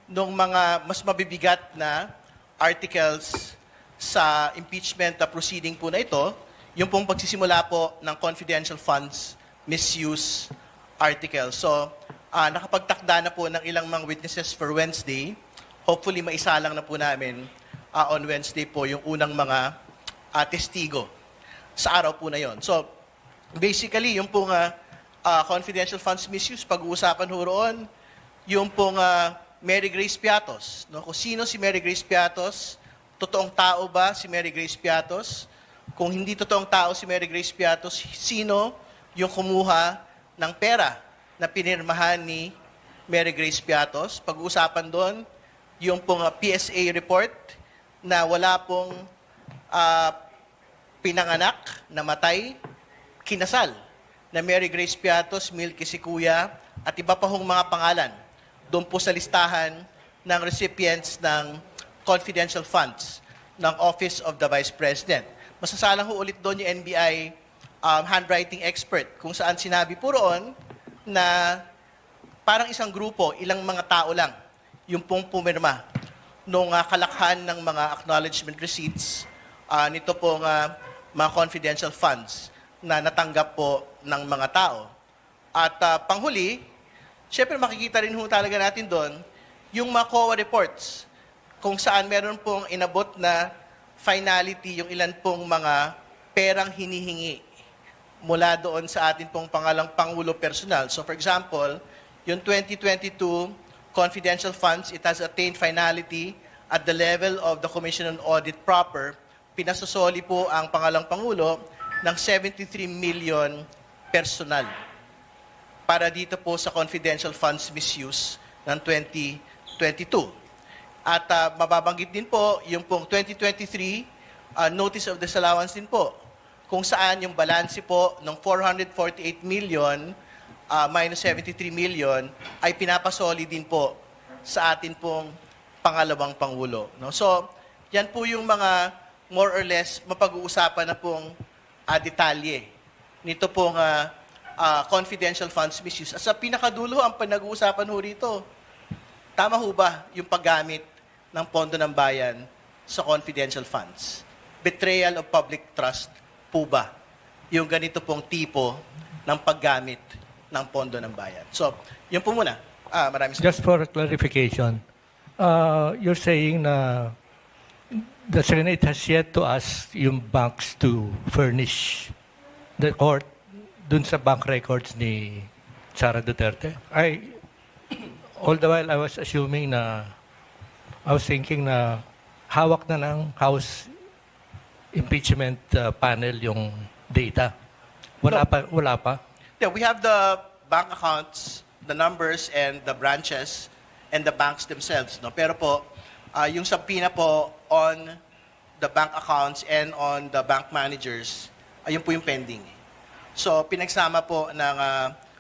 F: ng mga mas mabibigat na articles sa impeachment proceeding po na ito, yung pong pagsisimula po ng confidential funds misuse article. So, nakapagtakda na po ng ilang mga witnesses for Wednesday. Hopefully, maisalang na po namin on Wednesday po yung unang mga testigo sa araw po na yon. So, basically, yung pong confidential funds misuse, pag-uusapan ho roon, yung pong Mary Grace Piatos. No? Kung sino si Mary Grace Piatos, totoong tao ba si Mary Grace Piatos? Kung hindi totoong tao si Mary Grace Piatos, sino yung kumuha ng pera na pinirmahan ni Mary Grace Piatos. Pag-uusapan doon yung pong PSA report na wala pong pinanganak, namatay, kinasal na Mary Grace Piatos, Milky Sikuya, at iba pa hong mga pangalan doon po sa listahan ng recipients ng confidential funds ng Office of the Vice President. Masasalang ho ulit doon yung NBI handwriting expert kung saan sinabi po roon na parang isang grupo, ilang mga tao lang yung pong pumirma nung kalakhan ng mga acknowledgement receipts nito pong mga confidential funds na natanggap po ng mga tao. At panghuli, syempre makikita rin ho talaga natin doon yung mga COA reports kung saan meron pong inabot na finality yung ilan pong mga perang hinihingi mula doon sa atin pong pangalang Pangulo personal. So for example, yung 2022 confidential funds, it has attained finality at the level of the Commission on Audit proper. Pinasosoli po ang pangalang Pangulo ng 73 million personal para dito po sa confidential funds misuse ng 2022. At mababanggit din po yung pong 2023 notice of disallowance din po kung saan yung balanse po ng 448 million minus 73 million ay pinapasoli din po sa atin pong pangalawang Pangulo. No? So, yan po yung mga more or less mapag-uusapan na pong detalye nito pong confidential funds misuse. At sa pinakadulo, ang pinag-uusapan ho rito, tama ho ba yung paggamit ng pondo ng bayan sa confidential funds? Betrayal of public trust po ba yung ganito pong tipo ng paggamit ng pondo ng bayan? So, yun po muna. Maraming salamat.
A: Just for clarification, you're saying na the Senate has yet to ask yung banks to furnish the court dun sa bank records ni Sara Duterte. All the while I was assuming na, I was thinking na hawak na ng House impeachment panel yung data. Wala pa.
F: Yeah, we have the bank accounts, the numbers, and the branches, and the banks themselves. No? Pero po, yung subpoena po on the bank accounts and on the bank managers, ayun po yung pending. So, pinagsama po ng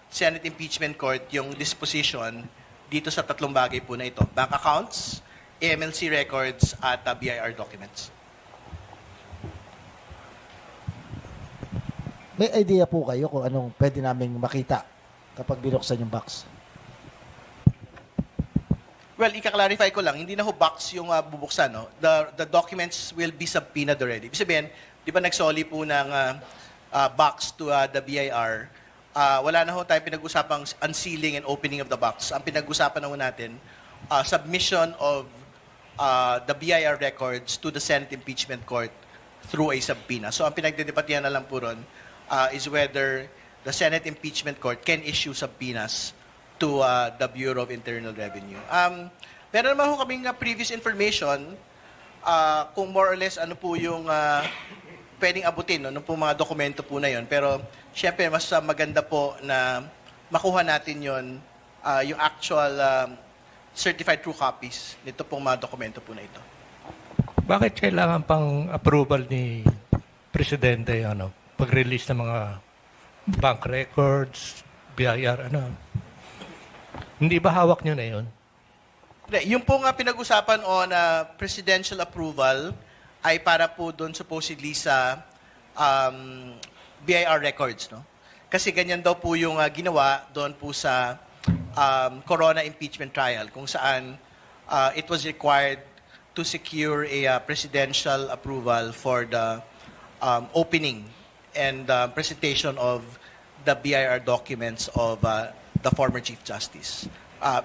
F: Senate Impeachment Court yung disposition dito sa tatlong bagay po na ito. Bank accounts, AMLC records, at BIR documents.
C: May idea po kayo kung anong pwede naming makita kapag binuksan yung box?
F: Well, ika-clarify ko lang, hindi na ho box yung bubuksan. No? The documents will be subpoenaed already. Ibig sabihin, di ba nagsoli po ng box to the BIR, wala na ho tayong pinag-usapang unsealing and opening of the box. Ang pinag-usapan na ho natin, submission of the BIR records to the Senate Impeachment Court through a subpoena. So ang pinagdedebatihan na lang po ron is whether the Senate Impeachment Court can issue subpoenas to the Bureau of Internal Revenue. Meron naman ho kaming previous information kung more or less ano po yung pwedeng abutin, no? Ano po mga dokumento po na yon. Pero syempre mas maganda po na makuha natin yon yung actual certified true copies nito pong mga dokumento po na ito.
A: Bakit kailangan pang approval ni Presidente pag-release ng mga bank records, BIR, Hindi ba hawak nyo na yun?
F: Yung po nga pinag-usapan on presidential approval ay para po doon supposedly sa BIR records. No? Kasi ganyan daw po yung ginawa doon po sa Corona impeachment trial kung saan it was required to secure a presidential approval for the opening and presentation of the BIR documents of the former Chief Justice.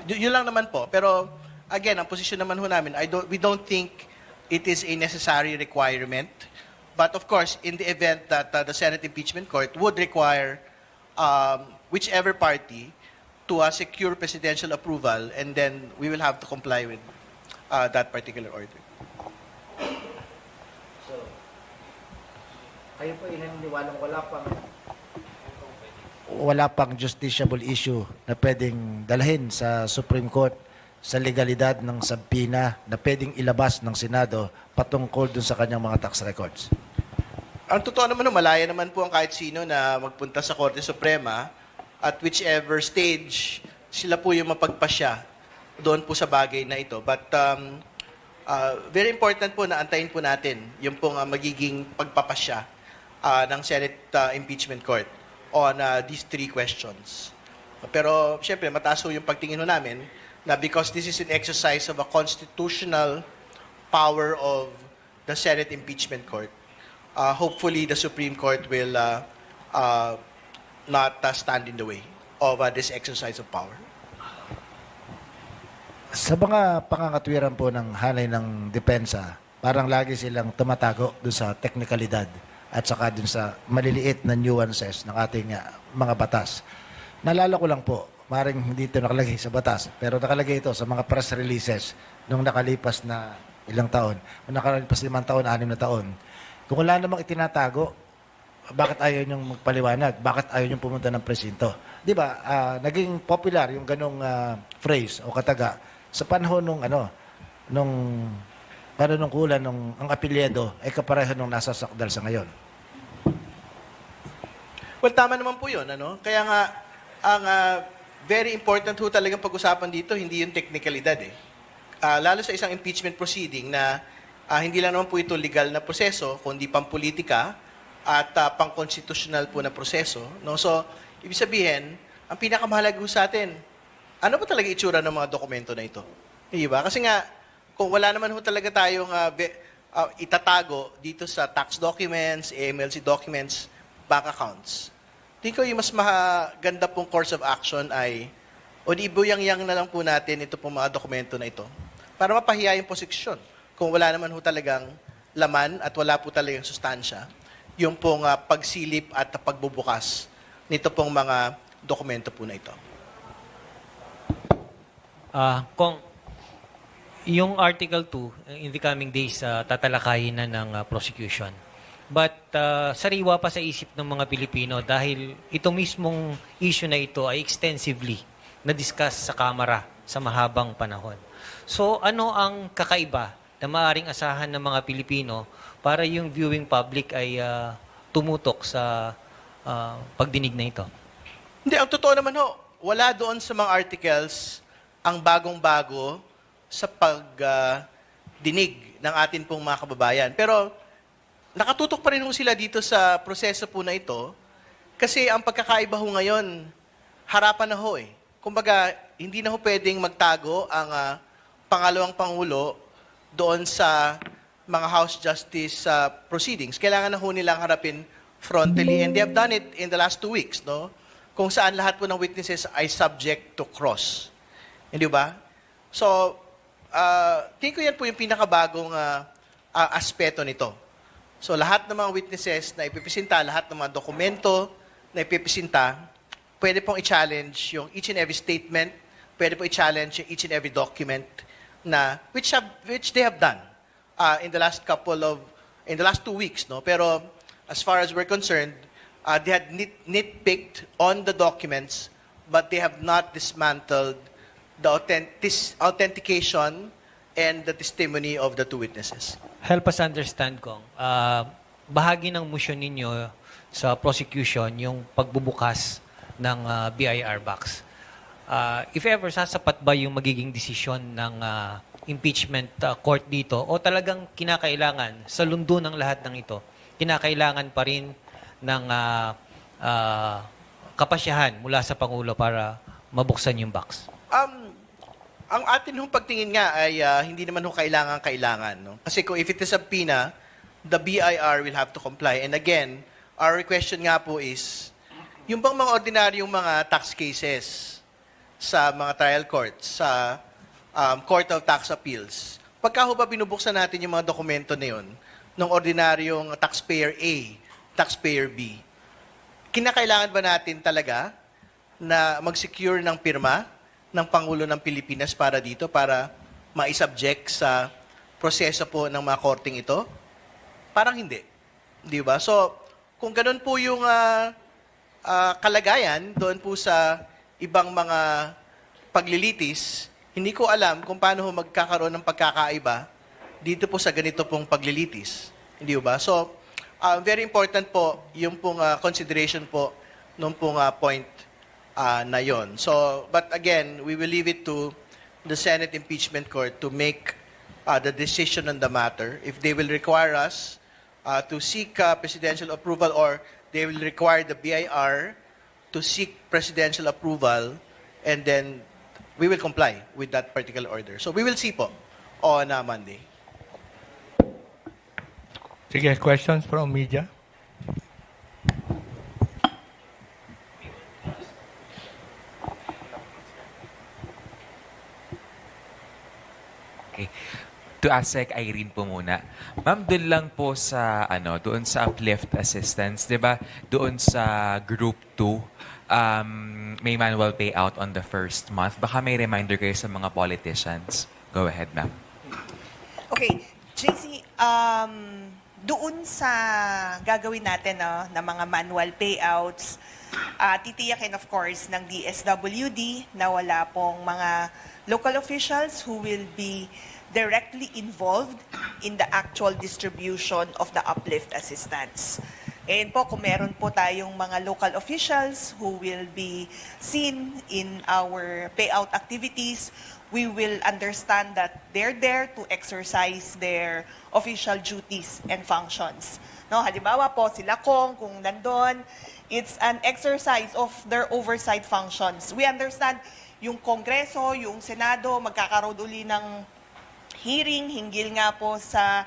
F: Yun lang naman po. Pero again, ang position naman ho namin, we don't think it is a necessary requirement. But of course, in the event that the Senate Impeachment Court would require whichever party to secure presidential approval, and then we will have to comply with that particular order.
C: Kayo po inaniwalang wala pang wala pang justiciable issue na pwedeng dalhin sa Supreme Court sa legalidad ng subpoena na pwedeng ilabas ng Senado patungkol dun sa kanyang mga tax records?
F: Ang totoo naman, malaya naman po ang kahit sino na magpunta sa Korte Suprema at whichever stage sila po yung mapagpasya doon po sa bagay na ito. But very important po na antayin po natin yung pong magiging pagpapasya ng Senate Impeachment Court on these three questions. Pero syempre, mataas po yung pagtingin ho namin na because this is an exercise of a constitutional power of the Senate Impeachment Court, hopefully the Supreme Court will not stand in the way of this exercise of power.
C: Sa mga pangangatwiran po ng hanay ng depensa, parang lagi silang tumatago doon sa teknikalidad at saka doon sa maliliit na nuances ng ating mga batas. Naalala ko lang po, maring hindi ito nakalagay sa batas, pero nakalagay ito sa mga press releases nung nakalipas na ilang taon. Nung nakalipas 5 taon, 6 na taon. Kung wala namang itinatago, bakit ayaw niyong magpaliwanag? Bakit ayaw niyong pumunta ng presinto? Di ba, naging popular yung ganong phrase o kataga sa panahon nung panunungkulan nung ang apelyido ay kapareho nung nasa sakdal sa ngayon.
F: Well, tama naman po yun. Kaya nga, ang very important ho talagang pag-usapan dito, hindi yung technicalidad eh. Lalo sa isang impeachment proceeding na hindi lang naman po ito legal na proseso, kundi pang-politika at pang-constitutional po na proseso. No? So, ibig sabihin, ang pinakamahalaga ho sa atin, ano ba talaga itsura ng mga dokumento na ito? Diba? Kasi nga, kung wala naman ho talaga tayong itatago dito sa tax documents, AMLC documents, bank accounts, tingin ko yung mas maganda pong course of action ay o di ibuyang-yang na lang po natin ito pong mga dokumento na ito para mapahiya yung posisyon. Kung wala naman ho talagang laman at wala po talagang sustansya, yung pong pagsilip at pagbubukas nito pong mga dokumento po na ito.
D: Kung yung Article 2, in the coming days, tatalakayin na ng prosecution. But sariwa pa sa isip ng mga Pilipino dahil ito mismong issue na ito ay extensively na-discuss sa Kamara sa mahabang panahon. So ano ang kakaiba na maaaring asahan ng mga Pilipino para yung viewing public ay tumutok sa pagdinig na ito?
F: Hindi, ang totoo naman ho, wala doon sa mga articles ang bagong-bago sa pagdinig ng atin pong mga kababayan. Pero nakatutok pa rin ho sila dito sa proseso po na ito kasi ang pagkakaiba ho ngayon, harapan na ho eh. Kumbaga, hindi na ho pwedeng magtago ang pangalawang Pangulo doon sa mga House Justice proceedings. Kailangan na ho nilang harapin frontally and they have done it in the last 2 weeks, no? Kung saan lahat po ng witnesses ay subject to cross. Hindi ba? So, tingin ko yan po yung pinakabagong aspeto nito. So, lahat ng mga witnesses na ipipresinta, lahat ng mga dokumento na ipipresinta, pwede pong i-challenge yung each and every statement, pwede pong i-challenge yung each and every document na which they have done in the last 2 weeks, no? Pero as far as we're concerned, they had nitpicked on the documents, but they have not dismantled the authentication and the testimony of the 2 witnesses.
D: Help us understand, Kong. Bahagi ng motion ninyo sa prosecution yung pagbubukas ng BIR box. If ever, sasapat ba yung magiging desisyon ng impeachment court dito o talagang kinakailangan sa lundo ng lahat ng ito, kinakailangan pa rin ng kapasyahan mula sa Pangulo para mabuksan yung box?
F: Ang atin hong pagtingin nga ay hindi naman ho kailangan. No? Kasi kung if it is a subpoena, the BIR will have to comply. And again, our question nga po is, yung bang mga ordinaryong mga tax cases sa mga trial courts, sa Court of Tax Appeals, pagka ho ba binubuksan natin yung mga dokumento na yun, ng ordinaryong taxpayer A, taxpayer B, kinakailangan ba natin talaga na mag-secure ng pirma ng Pangulo ng Pilipinas para dito, para ma-subject sa proseso po ng mga korting ito? Parang hindi. Di ba? So, kung ganun po yung kalagayan doon po sa ibang mga paglilitis, hindi ko alam kung paano ho magkakaroon ng pagkakaiba dito po sa ganito pong paglilitis. Hindi ba? So, very important po yung pong consideration po nung pong point na yon. So, but again, we will leave it to the Senate Impeachment Court to make the decision on the matter. If they will require us to seek presidential approval, or they will require the BIR to seek presidential approval, and then we will comply with that particular order. So we will see po on Monday.
A: Sige, questions from media?
G: Okay. To ASEC Irene po muna. Ma'am, doon lang po sa doon sa uplift assistance, 'di ba? Doon sa group 2, may manual payout on the first month. Baka may reminder kayo sa mga politicians. Go ahead, ma'am.
B: Okay, JC, doon sa gagawin natin na mga manual payouts, titiyakin of course ng DSWD na wala pong mga local officials who will be directly involved in the actual distribution of the uplift assistance. And po, kung meron po tayong mga local officials who will be seen in our payout activities, we will understand that they're there to exercise their official duties and functions. No, halimbawa po, sila kung nandun, it's an exercise of their oversight functions. We understand yung Kongreso, yung Senado, magkakaroon uli ng hearing hinggil nga po sa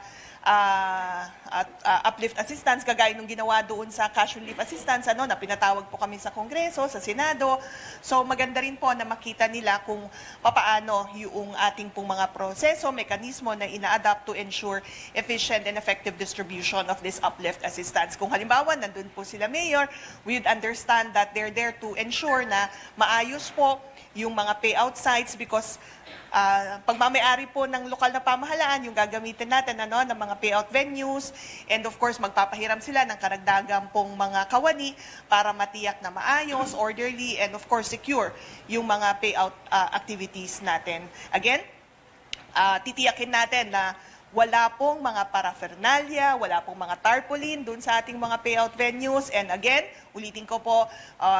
B: uplift assistance, kagaya nung ginawa doon sa cash relief assistance, na pinatawag po kami sa Kongreso, sa Senado. So maganda rin po na makita nila kung papaano yung ating pong mga proseso, mekanismo na ina-adapt to ensure efficient and effective distribution of this uplift assistance. Kung halimbawa, nandun po sila mayor, we would understand that they're there to ensure na maayos po yung mga payout sites, because pagmamayari po ng lokal na pamahalaan yung gagamitin natin ng mga payout venues, and of course magpapahiram sila ng karagdagang pong mga kawani para matiyak na maayos, orderly, and of course secure yung mga payout activities natin. Again, titiyakin natin na wala pong mga paraphernalia, wala pong mga tarpaulin dun sa ating mga payout venues. And again, ulitin ko po,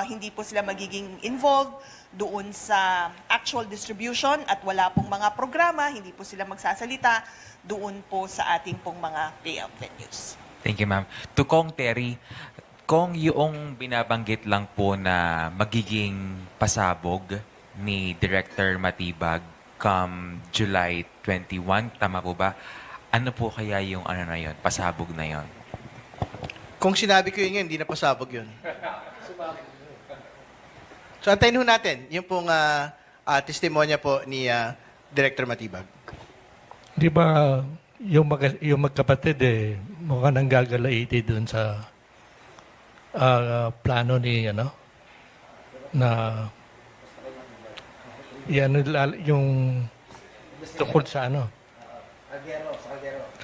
B: hindi po sila magiging involved doon sa actual distribution, at wala pong mga programa, hindi po sila magsasalita doon po sa ating pong mga payout venues.
G: Thank you, ma'am. To Kong Terry, Kong, yung binabanggit lang po na magiging pasabog ni Director Matibag come July 21, tama po ba? Ano po kaya yung na yun, pasabog na yun?
F: Kung sinabi ko yun, hindi na pasabog yun. So, antayin ho natin yung pong testimonya po ni Director Matibag.
A: Di ba yung magkapatid mukhang nanggagalaiti doon sa plano ni na yung tungkol sa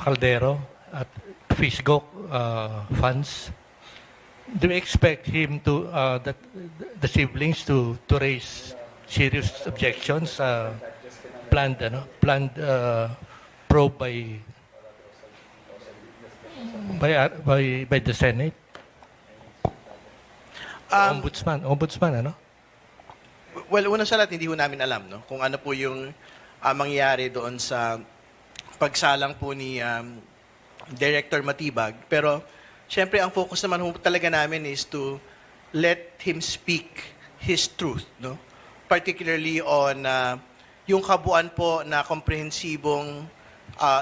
A: Caldero at Fisgo funds. Do you expect him to that the siblings to raise serious objections planned probe by the Senate? Ombudsman
F: Well, una sa lahat, hindi ho namin alam kung ano po yung mangyayari doon sa pagsalang po ni Director Matibag. Pero, syempre, ang focus naman ho talaga namin is to let him speak his truth. Particularly on yung kabuuan po na komprehensibong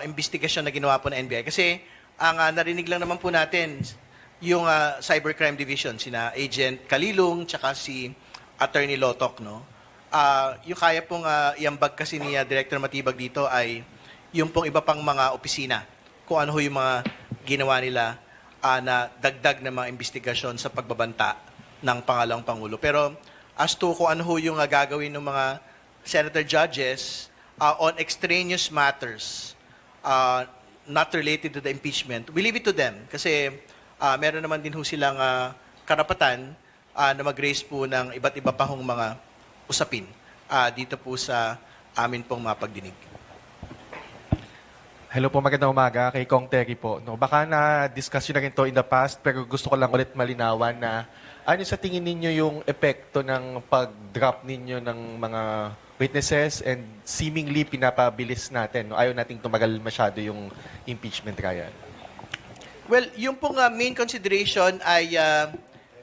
F: investigasyon na ginawa po ng NBI. Kasi, ang narinig lang naman po natin, yung Cybercrime Division, sina Agent Kalilong, tsaka si Attorney Lotok, yung kaya pong iambag kasi ni Director Matibag dito ay yung pong iba pang mga opisina, kung ano yung mga ginawa nila na dagdag na mga investigasyon sa pagbabanta ng pangalawang Pangulo. Pero as to kung ano yung gagawin ng mga senator judges on extraneous matters not related to the impeachment, we leave it to them. Kasi meron naman din ho silang karapatan na mag-raise po ng iba't iba pa hong mga usapin dito po sa amin pong mapagdinig.
H: Hello po, magandang umaga. Kay Kong Terry po. No, baka na-discuss nyo na rin to in the past, pero gusto ko lang ulit malinawan na ano sa tingin ninyo yung epekto ng pag-drop ninyo ng mga witnesses and seemingly pinapabilis natin. No? Ayaw nating tumagal masyado yung impeachment trial.
F: Well, yung pong main consideration ay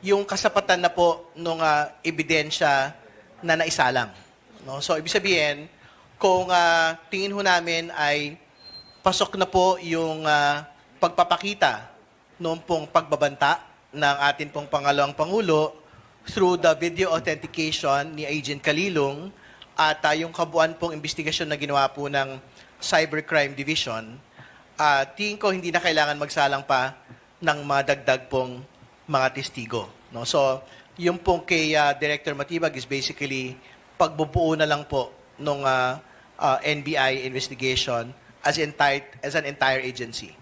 F: yung kasapatan na po ng ebidensya na naisalang. No? So, ibig sabihin, kung tingin ho namin ay pasok na po yung pagpapakita noong pong pagbabanta ng atin pong pangalawang Pangulo through the video authentication ni Agent Kalilong at yung kabuuan pong investigasyon na ginawa po ng Cybercrime Division, tingin ko hindi na kailangan magsalang pa ng mga dagdag pong mga testigo. No? So, yung pong kay Director Matibag is basically pagbubuo na lang po ng NBI investigation as an entire agency.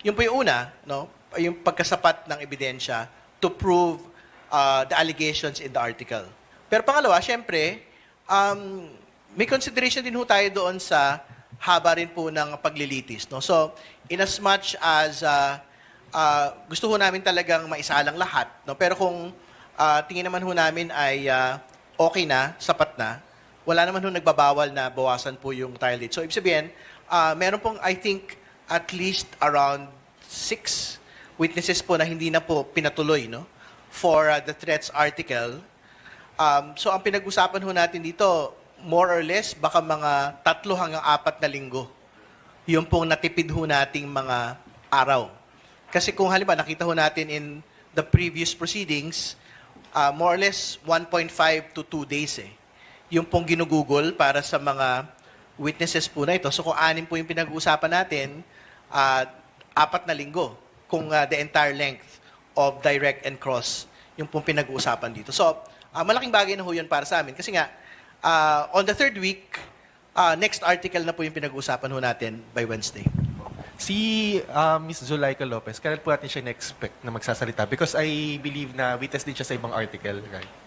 F: Yun po yung una, no? Yung pagkasapat ng ebidensya to prove the allegations in the article. Pero pangalawa, syempre, may consideration din ho tayo doon sa haba rin po ng paglilitis. No? So, in as much as gusto ho namin talagang maisalang lahat, no? Pero kung tingin naman ho namin ay okay na, sapat na, wala naman ho nagbabawal na bawasan po yung trial date. So, ibig sabihin, meron pong, I think, at least around 6 witnesses po na hindi na po pinatuloy, no? For the threats article. So, ang pinag-usapan ho natin dito, more or less, baka mga 3 hanggang 4 na linggo. Yung pong natipid ho nating mga araw. Kasi kung halimbawa, nakita ho natin in the previous proceedings, more or less 1.5 to 2 days yung pong ginugugol para sa mga witnesses po na ito. So kung 6 po yung pinag-uusapan natin, 4 na linggo kung the entire length of direct and cross yung pong pinag-uusapan dito. So malaking bagay na ho yun para sa amin. Kasi nga, on the 3rd week, next article na po yung pinag-uusapan ho natin by Wednesday.
H: Si Ms. Zulaika Lopez, kailan po natin siya na-expect na magsasalita? Because I believe na witness din siya sa ibang article, right?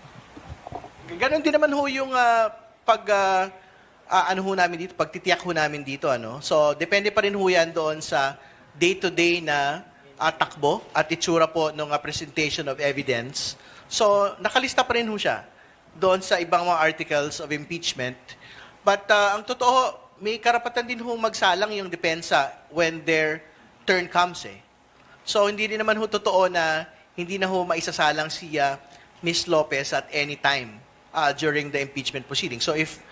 F: Ganon din naman ho yung ano ho namin dito, pagtitiyak ho namin dito. Ano? So, depende pa rin ho yan doon sa day-to-day na takbo at itsura po ng presentation of evidence. So, nakalista pa rin ho siya doon sa ibang mga articles of impeachment. But ang totoo, may karapatan din ho magsalang yung depensa when their turn comes. So, hindi rin naman ho totoo na hindi na ho maisasalang si Ms. Lopez at any time during the impeachment proceeding. So if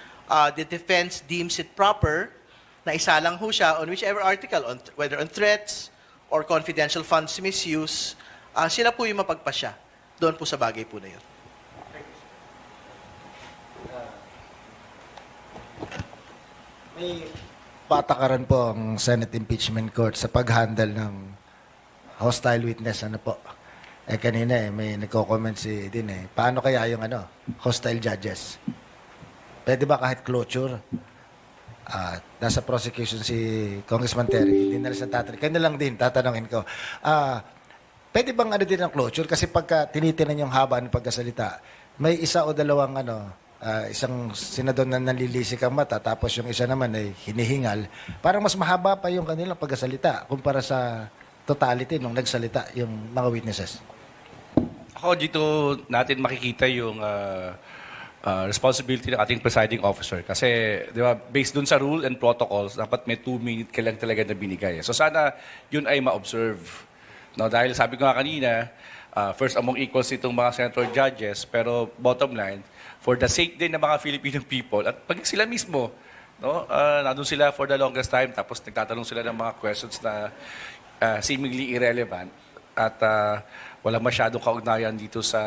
F: the defense deems it proper na isalang ho siya on whichever article, whether on threats or confidential funds misuse, sila po yung mapagpasya doon po sa bagay po na yun.
C: May patakaran po ang Senate Impeachment Court sa pag-handle ng hostile witness. Ano po? Kanina may nagko-comment si din paano kaya yung hostile judges? Pwede ba kahit closure? Nasa prosecution si Congressman Terry, hindi na lang tatanungin. Kaya na lang din, tatanungin ko. Pwede bang din ang closure? Kasi pagka tinitinan yung haba ng pagkasalita, may isa o dalawang isang senador na nalilisik ang mata, tapos yung isa naman ay hinihingal. Parang mas mahaba pa yung kanilang pagkasalita kumpara sa totality nung nagsalita yung mga witnesses.
E: Ako dito natin makikita yung responsibility ng ating presiding officer. Kasi, di ba, based dun sa rule and protocols, dapat may 2 minutes ka lang talaga na binigay. So sana yun ay ma-observe. No, dahil sabi ko nga kanina, first among equals itong mga senator judges, pero bottom line, for the sake din ng mga Filipino people, at pag sila mismo, no, nandun sila for the longest time, tapos nagtatanong sila ng mga questions na seemingly irrelevant, at walang masyadong kaugnayan dito sa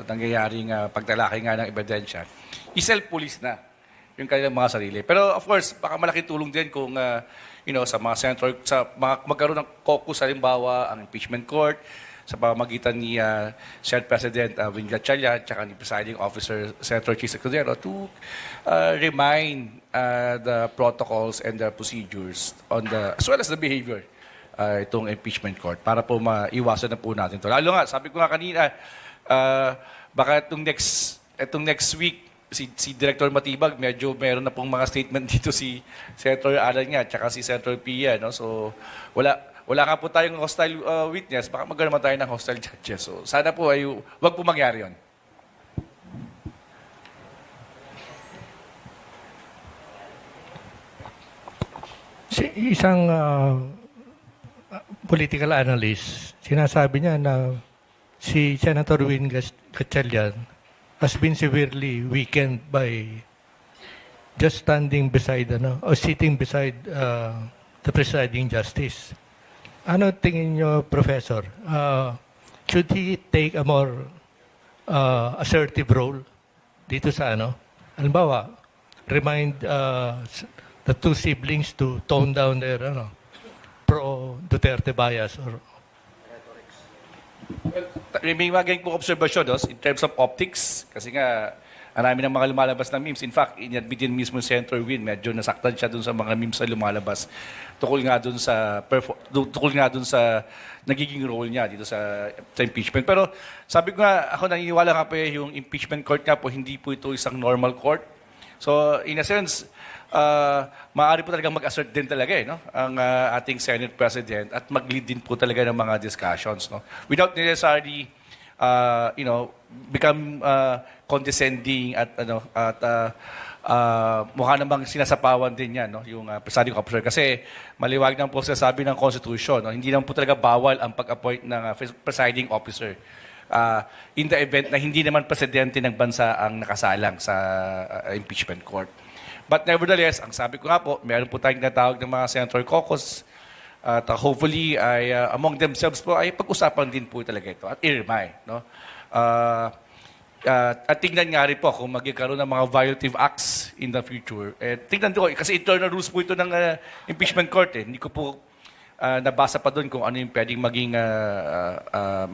E: nangyayaring pagtalaki nga ng ebidensya, i-self-police na yung kanilang mga sarili. Pero of course, baka malaking tulong din kung sa mga senator, sa mga magkaroon ng caucus, halimbawa, ang impeachment court, sa pamamagitan ni Senate President Win Gatchalian at ni Presiding Officer Senator Chis Escudero to remind the protocols and the procedures on as well as the behavior itong impeachment court para po maiwasan na po natin to. Lalo nga, sabi ko nga kanina, baka itong next week, si Director Matibag, medyo meron na pong mga statement dito si Senator Alan nga, tsaka si Senator Pia, no? So, wala nga po tayong hostile witness, baka magkaroon naman tayo ng hostile judges. So, sana po ay wag po mangyari yun.
A: Isang political analyst, sinasabi niya na si Senator Win Gatchalian has been severely weakened by just standing beside, or sitting beside the presiding justice. Ano tingin niyo, Professor? Should he take a more assertive role dito sa halimbawa, remind the two siblings to tone down their pro-Duterte bias or
E: May magiging po observasyon in terms of optics, kasi nga marami ng mga lumalabas na memes. In fact, inadmit din mismo si Senator Win, medyo nasaktan siya dun sa mga memes na lumalabas. Tukol nga dun sa nagiging role niya dito sa impeachment. Pero sabi ko nga, ako naniniwala nga po yung impeachment court nga po, hindi po ito isang normal court. So, in a sense, maaari po talagang mag-assert din talaga ang ating Senate President at mag-lead din po talaga ng mga discussions, without necessarily become condescending at mukha namang sinasapawan din yan yung presiding officer, kasi maliwag naman po sabi ng Constitution, hindi naman po talaga bawal ang pag-appoint ng presiding officer in the event na hindi naman presidente ng bansa ang nakasalang sa impeachment court. But nevertheless, ang sabi ko nga po, meron po tayong natawag ng mga Senator Caucus at hopefully ay among themselves po ay pag-usapan din po talaga ito at irmay. At tingnan nga rin po kung magkakaroon ng mga violative acts in the future. Tingnan ko, kasi internal rules po ito ng impeachment court. Hindi ko po nabasa pa doon kung ano yung pwedeng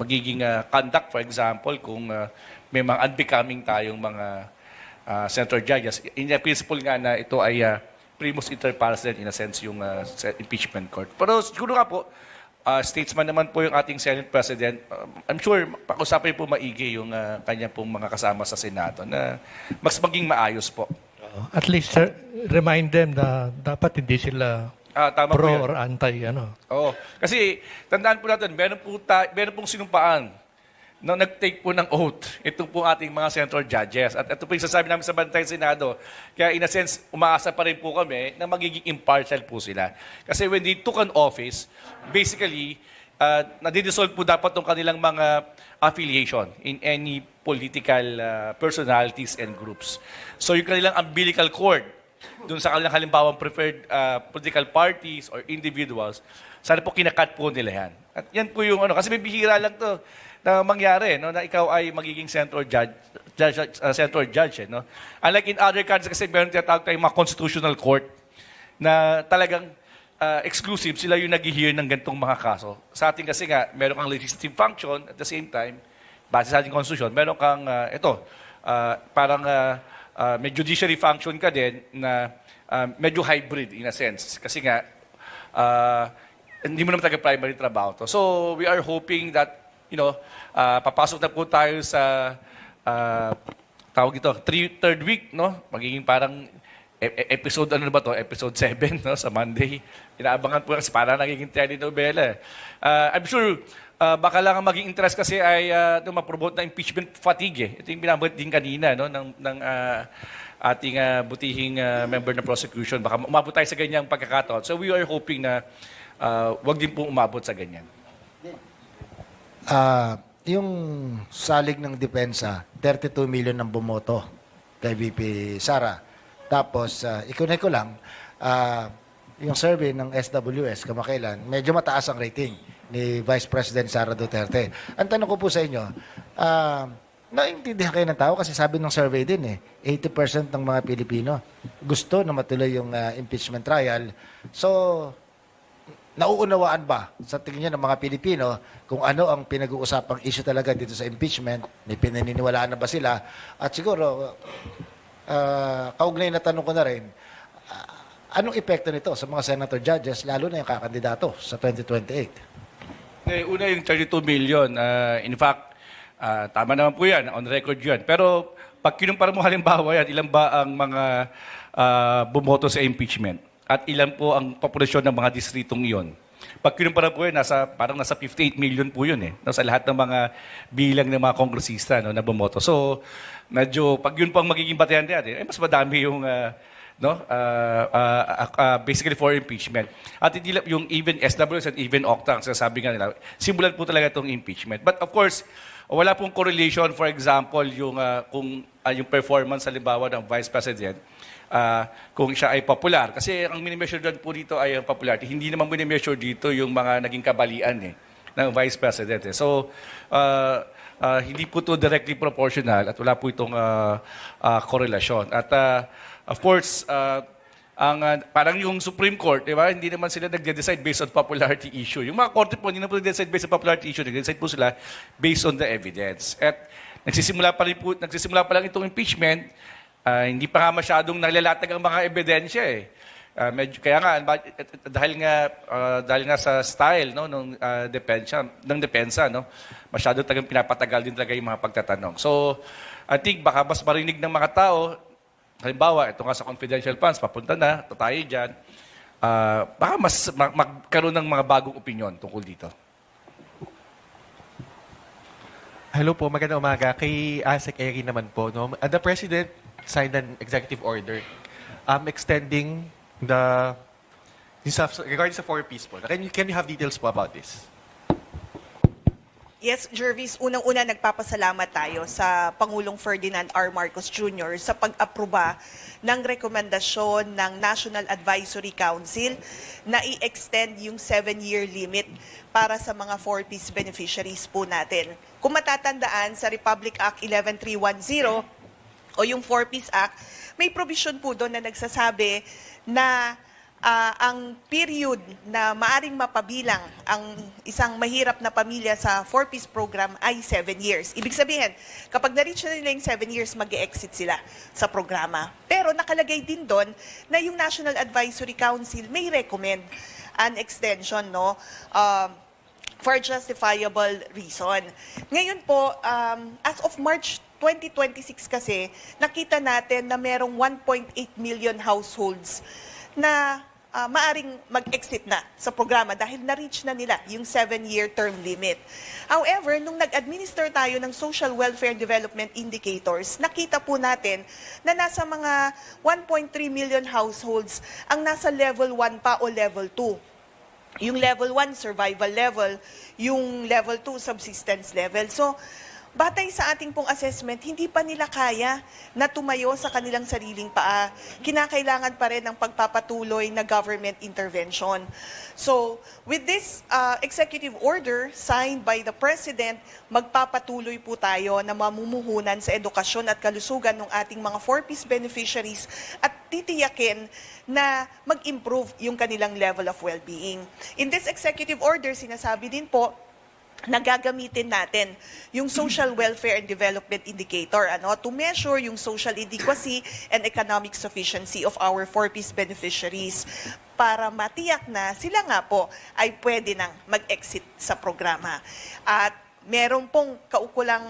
E: magiging conduct, for example, kung may mga unbecoming tayong mga Senator judges. In the principle nga na ito ay primus inter pares din in a sense yung impeachment court. Pero siguro nga po, statesman naman po yung ating Senate President. I'm sure pag-usapan po maigi yung kanya pong mga kasama sa Senado na mas maging maayos po.
A: at least remind them na dapat hindi sila
E: Tama po
A: pro
E: yan.
A: or anti
E: Oo. Kasi tandaan po natin, meron pong sinumpaan na nag-take po ng oath itong po ating mga senator judges. At ito po yung sasabi namin sa Bantay Senado. Kaya in a sense, umaasa pa rin po kami na magiging impartial po sila. Kasi when they took an office, basically, nadidissolve po dapat ng kanilang mga affiliation in any political personalities and groups. So yung kanilang umbilical cord, dun sa kanilang halimbawang preferred political parties or individuals, sana po kinakat po nila yan. At yan po yung kasi may bihira lang to na mangyari, na ikaw ay magiging senator judge, no? Unlike in other countries, kasi meron tinatawag tayong mga constitutional court na talagang exclusive, sila yung nag-hear ng ganitong mga kaso. Sa atin kasi nga, meron kang legislative function at the same time, base sa ating constitution, meron kang may judiciary function ka din na medyo hybrid in a sense. Kasi nga, hindi mo naman taga-primary trabaho to. So, we are hoping that papasok na po tayo sa tawag ito, third week, no? Magiging parang episode, episode 7, no? Sa Monday. Inaabangan po kasi parang nagiging telenovela. I'm sure, baka lang ang maging interest kasi ay ma-promote na impeachment fatigue. Ito yung binabot din kanina, no? ng ating butihing member ng prosecution. Baka umabot tayo sa ganyang pagkakataon. So we are hoping na wag din po umabot sa ganyan.
C: Yung salig ng depensa, 32 million ang bumoto kay VP Sara. Tapos, ikunay ko lang, yung survey ng SWS kamakailan, medyo mataas ang rating ni Vice President Sara Duterte. Ang tanong ko po sa inyo, naiintindihan kayo ng tao kasi sabi ng survey din 80% ng mga Pilipino gusto na matuloy yung impeachment trial. So, nauunawaan ba sa tingin niyo ng mga Pilipino kung ano ang pinag-uusapang issue talaga dito sa impeachment? May pinaniniwalaan na ba sila? At siguro, kaugnay na tanong ko na rin, Anong epekto nito sa mga senator judges, lalo na yung kakandidato sa 2028?
E: Una yung 32 million. In fact, tama naman po yan. On record yan. Pero pag kinumpara mo halimbawa yan, ilan ba ang mga bumoto sa impeachment? At ilan po ang populasyon ng mga distritong iyon? Pag kinumpara po yan, parang nasa 58 million po yun sa lahat ng mga bilang ng mga kongresista na bumoto. So, medyo, pag yun po ang magiging batayan natin, mas madami yung basically for impeachment. At hindi yung even SWS at even Octa, ang sasabi nga nila, simulan po talaga itong impeachment. But of course, wala pong correlation, for example, yung yung performance halimbawa ng Vice President, kung siya ay popular. Kasi ang minimeasure doon po dito ay ang popularity. Hindi naman minimeasure dito yung mga naging kabalian ng Vice President. So, hindi po ito directly proportional at wala po itong korrelasyon. At of course, parang yung Supreme Court, di ba? Hindi naman sila nagde-decide based on popularity issue. Yung mga korte po, hindi naman po nagde-decide based on popularity issue. Nagde-decide po sila based on the evidence. At nagsisimula pa lang itong impeachment, hindi pa nga masyadong naglalatag ang mga ebidensya kaya nga dahil nga sa style ng depensa masyado talagang pinapatagal din talaga yung mga pagtatanong. So I think baka mas marinig ng mga tao, halimbawa ito nga sa confidential funds papunta na tayo diyan, baka mas magkaroon ng mga bagong opinion tungkol dito.
H: Hello po, magandang umaga. Kay ASEC Eri naman po. The President signed an executive order extending regarding sa 4Ps po. Can you have details po about this?
B: Yes, Jervis, unang-una nagpapasalamat tayo sa Pangulong Ferdinand R. Marcos Jr. sa pag-aproba ng rekomendasyon ng National Advisory Council na i-extend yung 7-year limit para sa mga 4Ps beneficiaries po natin. Kung matatandaan sa Republic Act 11310 o yung 4Ps Act, may provision po doon na nagsasabi na ang period na maaring mapabilang ang isang mahirap na pamilya sa 4Ps program ay 7 years. Ibig sabihin, kapag na-reach na nila yung 7 years, mag-exit sila sa programa. Pero nakalagay din doon na yung National Advisory Council may recommend an extension for justifiable reason. Ngayon po, as of March 2026 kasi, nakita natin na merong 1.8 million households na maaring mag-exit na sa programa dahil na-reach na nila yung 7-year term limit. However, nung nag-administer tayo ng Social Welfare Development Indicators, nakita po natin na nasa mga 1.3 million households ang nasa level 1 pa o level 2. Yung level 1, survival level, yung level 2, subsistence level. So, batay sa ating pong assessment, hindi pa nila kaya na tumayo sa kanilang sariling paa. Kinakailangan pa rin ng pagpapatuloy na government intervention. So, with this executive order signed by the President, magpapatuloy po tayo na mamumuhunan sa edukasyon at kalusugan ng ating mga 4Ps beneficiaries at titiyakin na mag-improve yung kanilang level of well-being. In this executive order, sinasabi din po na gagamitin natin yung Social Welfare and Development Indicator to measure yung social adequacy and economic sufficiency of our 4Ps beneficiaries para matiyak na sila nga po ay pwede nang mag-exit sa programa. At meron pong kaukulang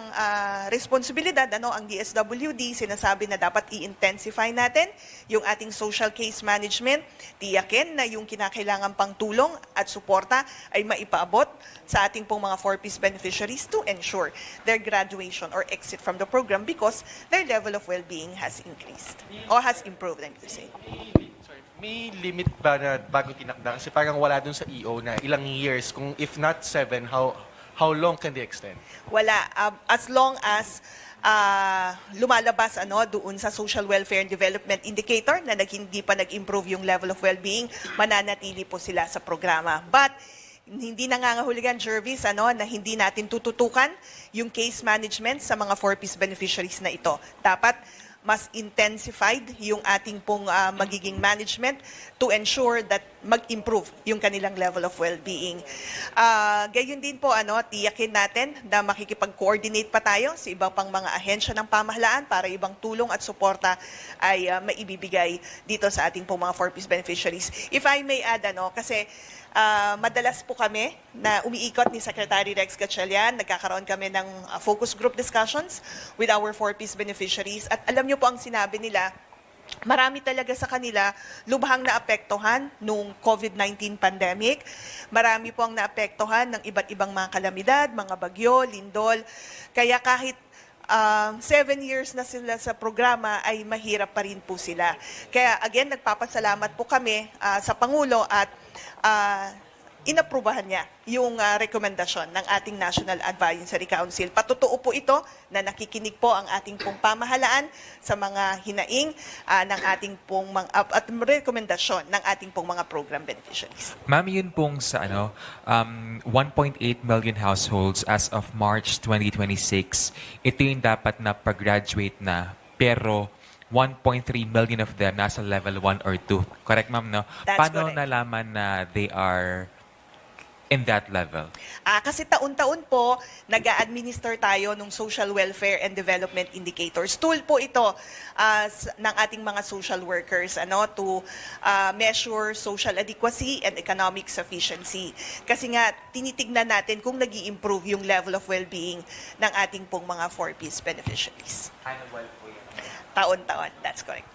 B: responsibilidad ang DSWD, sinasabi na dapat i-intensify natin yung ating social case management, tiyakin na yung kinakailangan pang tulong at suporta ay maipaabot sa ating pong mga 4Ps beneficiaries to ensure their graduation or exit from the program because their level of well-being has increased or has improved, I mean to say.
H: May limit ba na bago tinakda? Kasi parang wala dun sa EO na ilang years, kung if not 7, how long can they extend?
B: Wala. As long as lumalabas doon sa Social Welfare and Development Indicator na hindi pa nag-improve yung level of well-being, mananatili po sila sa programa. But hindi nangangahulugan, Jervis, na hindi natin tututukan yung case management sa mga 4Ps beneficiaries na ito. Dapat mas intensified yung ating pong magiging management to ensure that mag-improve yung kanilang level of well-being. Gayon din po, tiyakin natin na makikipag-coordinate pa tayo sa ibang pang mga ahensya ng pamahalaan para ibang tulong at suporta ay maibibigay dito sa ating pong mga 4Ps beneficiaries. If I may add, kasi madalas po kami na umiikot ni Secretary Rex Gatchalian, nagkakaroon kami ng focus group discussions with our 4Ps beneficiaries at alam niyo po ang sinabi nila, marami talaga sa kanila lubhang naapektuhan nung COVID-19 pandemic. Marami po ang naapektuhan ng iba't ibang mga kalamidad, mga bagyo, lindol. Kaya kahit 7 years na sila sa programa ay mahirap pa rin po sila. Kaya again, nagpapasalamat po kami sa Pangulo at inaprubahan niya yung rekomendasyon ng ating National Advisory Council. Patutuo po ito na nakikinig po ang ating pong pamahalaan sa mga hinaing ng ating pong at rekomendasyon ng ating pong mga program beneficiaries.
G: Ma'am, yun pong sa 1.8 million households as of March 2026. Ito yung dapat na pag-graduate na, pero 1.3 million of them nasa level 1 or 2. Correct, ma'am, no?
B: That's
G: Paano
B: correct.
G: nalaman na they are in that level?
B: Kasi taon-taon po, nag-a-administer tayo ng Social Welfare and Development Indicators. Tool po ito ng ating mga social workers to measure social adequacy and economic sufficiency. Kasi nga, tinitignan natin kung nag-i-improve yung level of well-being ng ating pong mga 4Ps beneficiaries. Taon-taon, that's correct.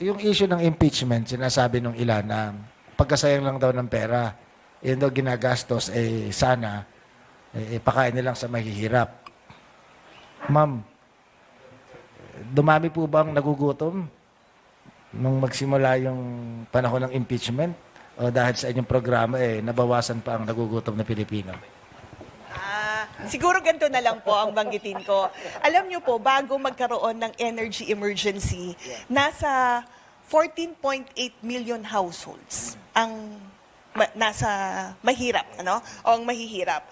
C: Yung issue ng impeachment, sinasabi nung ilan na pagkasayang lang daw ng pera, yun daw ginagastos, sana, pakain nilang sa mahihirap. Ma'am, dumami po bang nagugutom nung magsimula yung panahon ng impeachment? O dahil sa inyong programa, nabawasan pa ang nagugutom na Pilipino?
B: Siguro ganito na lang po ang banggitin ko. Alam niyo po, bago magkaroon ng energy emergency, nasa 14.8 million households ang nasa mahirap, o ang mahihirap.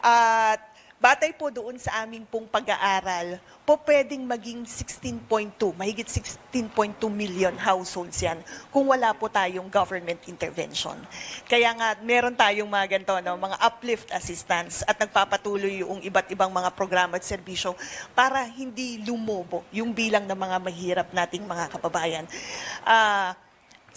B: At batay po doon sa aming pong pag-aaral, po pwedeng maging 16.2, mahigit 16.2 million households yan kung wala po tayong government intervention. Kaya nga, meron tayong mga ganito, mga uplift assistance at nagpapatuloy yung iba't ibang mga programa at serbisyo para hindi lumobo yung bilang ng mga mahirap nating mga kababayan.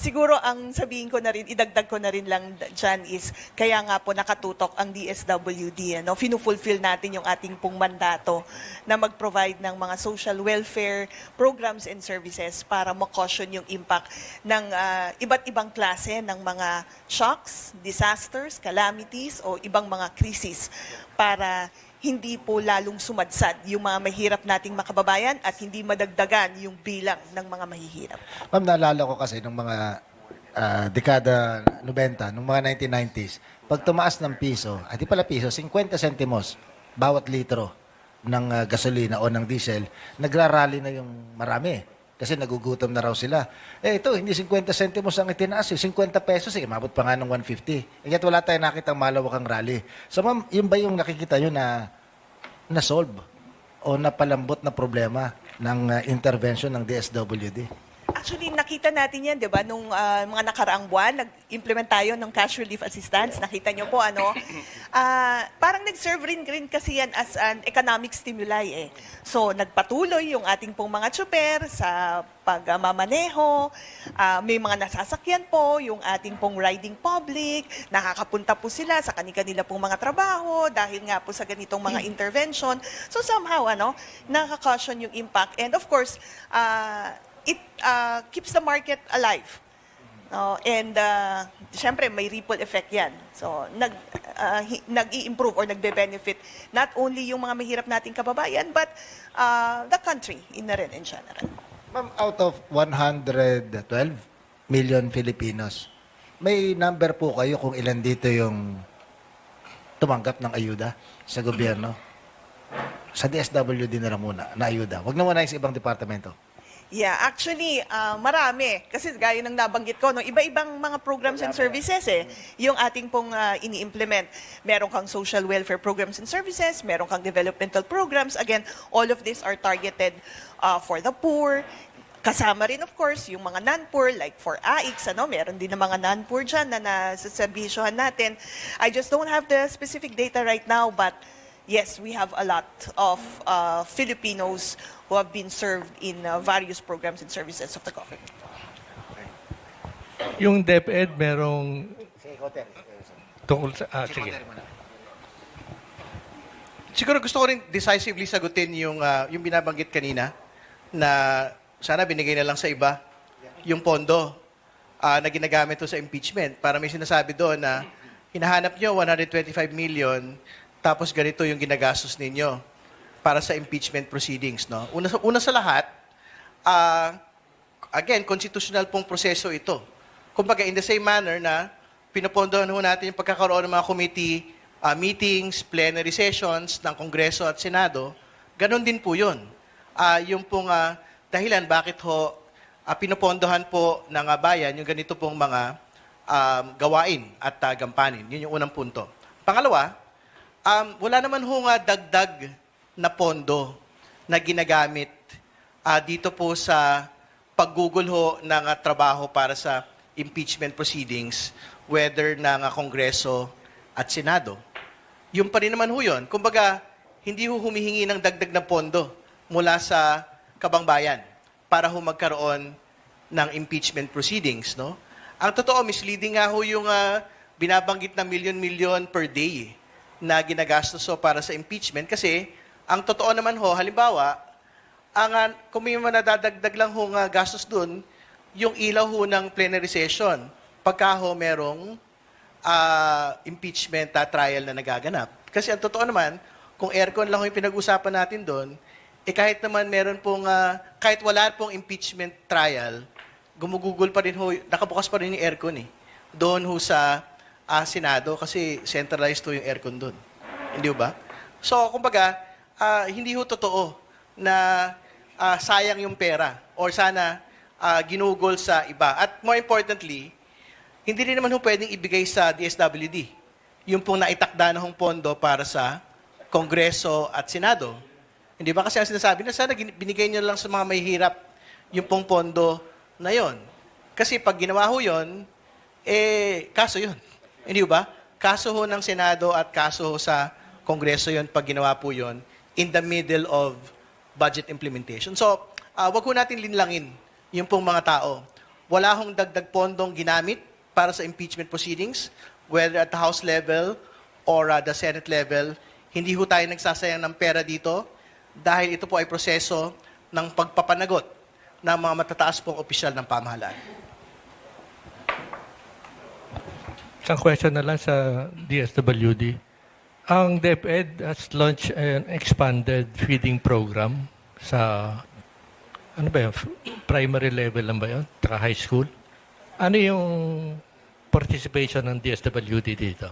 B: Siguro ang sabihin ko na rin, idagdag ko na rin lang dyan is, kaya nga po nakatutok ang DSWD. Finu-fulfill natin yung ating pong mandato na mag-provide ng mga social welfare programs and services para makaution yung impact ng iba't ibang klase ng mga shocks, disasters, calamities o ibang mga krisis para hindi po lalong sumadsad yung mga mahirap nating makababayan at hindi madagdagan yung bilang ng mga mahihirap.
C: Ma'am, naalala ko kasi nung mga dekada 90, nung mga 1990s, pag tumaas ng piso, di pala piso, 50 centimos bawat litro ng gasolina o ng diesel, nagrarally na yung marami. Kasi nagugutom na raw sila. Ito, hindi 50 centimos ang itinaas. 50 pesos, mabot pa nga ng 150. Kaya wala tayong nakitang malawakang rally. So ma'am, yun ba yung nakikita nyo na na-solve o napalambot na problema ng intervention ng DSWD?
B: Actually, nakita natin yan, di ba? Nung mga nakaraang buwan, nag-implement tayo ng cash relief assistance. Nakita nyo po, parang nag-serve rin kasi yan as an economic stimuli. So, nagpatuloy yung ating pong mga tsuper sa pagmamaneho. May mga nasasakyan po, yung ating pong riding public. Nakakapunta po sila sa kanila pong mga trabaho dahil nga po sa ganitong mga intervention. So, somehow, nakaka-caution yung impact. And of course, it keeps the market alive. And siyempre, may ripple effect yan. So, nag-i-improve or nagbe-benefit not only yung mga mahirap nating kababayan, but the country in general.
C: Ma'am, out of 112 million Filipinos, may number po kayo kung ilan dito yung tumanggap ng ayuda sa gobyerno? Sa DSWD na lang muna, na ayuda. Huwag na muna yung sa ibang departamento.
B: Yeah, actually, marami. Kasi gaya ng nabanggit ko, iba-ibang mga programs and services yung ating pong ini-implement. Meron kang social welfare programs and services, meron kang developmental programs. Again, all of these are targeted for the poor. Kasama rin, of course, yung mga non-poor, like for AICS, meron din ng mga non-poor dyan na nasaservisyohan natin. I just don't have the specific data right now, but yes, we have a lot of Filipinos who have been served in various programs and services of the government.
A: Yung DepEd, merong tungkol sa... sige.
F: Siguro gusto ko rin decisively sagutin yung binabanggit kanina na sana binigay na lang sa iba yung pondo na ginagamit to sa impeachment. Para may sinasabi doon na hinahanap nyo 125 million tapos ganito yung ginagastos ninyo para sa impeachment proceedings. No? Una sa lahat, again, constitutional pong proseso ito. Kumbaga, in the same manner na pinapondohan ho natin yung pagkakaroon ng mga committee meetings, plenary sessions ng Kongreso at Senado, ganun din po yun. Yung pong dahilan bakit ho pinopondohan po ng bayan yung ganito pong mga gawain at gampanin. Yun yung unang punto. Pangalawa, wala naman ho dagdag na pondo na ginagamit dito po sa paggugol ho ng trabaho para sa impeachment proceedings, whether ng Kongreso at Senado. Yung pa rin naman ho yun. Kumbaga, hindi ho humihingi ng dagdag na pondo mula sa kabangbayan para ho magkaroon ng impeachment proceedings. No? Ang totoo, misleading nga ho yung binabanggit na milyon-milyon per day na ginagastos ho para sa impeachment kasi ang totoo naman ho, halimbawa, kung may nadadagdag lang ho gastos dun, yung ilaw ho ng plenary session, pagka ho merong impeachment trial na nagaganap. Kasi ang totoo naman, kung aircon lang ho yung pinag-usapan natin doon, kahit naman meron pong, kahit wala pong impeachment trial, gumugugol pa rin ho, nakabukas pa rin yung aircon doon ho sa Senado kasi centralized ho yung aircon doon. Hindi ba? So, kumbaga, hindi ho totoo na sayang yung pera or sana ginugol sa iba. At more importantly, hindi rin naman ho pwedeng ibigay sa DSWD yung pong naitakda na hong pondo para sa Kongreso at Senado. Hindi ba? Kasi ang sinasabi na sana binigay nyo lang sa mga may hirap yung pong pondo na yon. Kasi pag ginawa ho yun, kaso yun. Hindi ba? Kaso ho ng Senado at kaso ho sa Kongreso yun pag ginawa po yun in the middle of budget implementation. So, wag ho natin linlangin yung pong mga tao. Wala hong dagdag pondong ginamit para sa impeachment proceedings, whether at the House level or the Senate level. Hindi ho tayo nagsasayang ng pera dito dahil ito po ay proseso ng pagpapanagot ng mga matataas pong opisyal ng pamahalaan.
A: Isang question na lang sa DSWD. Ang DepEd has launched an expanded feeding program sa ano ba yun? Primary level lang ba yun? Taka high school? Ano yung participation ng DSWD dito?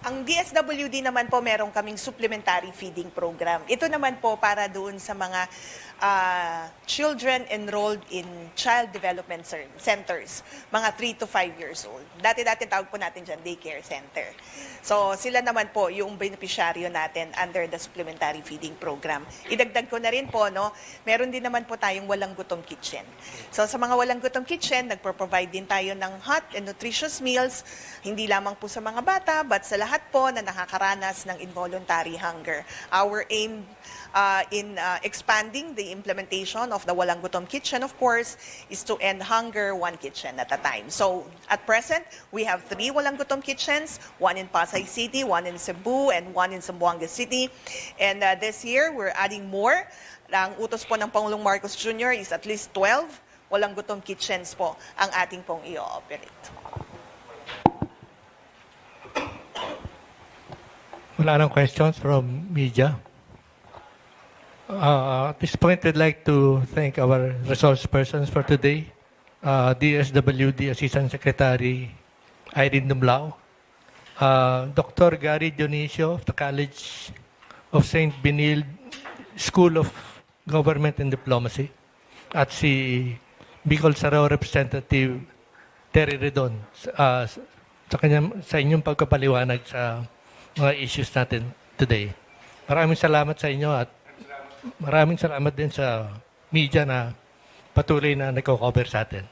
B: Ang DSWD naman po meron kaming supplementary feeding program. Ito naman po para doon sa mga children enrolled in child development centers, mga 3 to 5 years old. Dati-dati tawag po natin dyan, daycare center. So sila naman po yung beneficiaryo natin under the supplementary feeding program. Idagdag ko na rin po, meron din naman po tayong walang gutom kitchen. So sa mga walang gutom kitchen, nagpro-provide din tayo ng hot and nutritious meals, hindi lamang po sa mga bata, but sa lahat po na nakakaranas ng involuntary hunger. Our aim in expanding the implementation of the Walang Gutom Kitchen, of course, is to end hunger one kitchen at a time. So, at present, we have 3 Walang Gutom Kitchens, 1 in Pasay City, 1 in Cebu, and 1 in Zamboanga City. And this year, we're adding more. Ang utos po ng Pangulong Marcos Jr. is at least 12 Walang Gutom Kitchens po ang ating pong i-operate.
A: Wala nang questions from media. At this point, I'd like to thank our resource persons for today. DSWD Assistant Secretary Irene Dumlao, Dr. Gary Dionisio of the College of St. Benilde School of Government and Diplomacy, at si Bicol Sarao Representative Terry Redon sa inyong pagkapaliwanag sa mga issues natin today. Maraming salamat sa inyo at maraming salamat din sa media na patuloy na nagko-cover sa atin.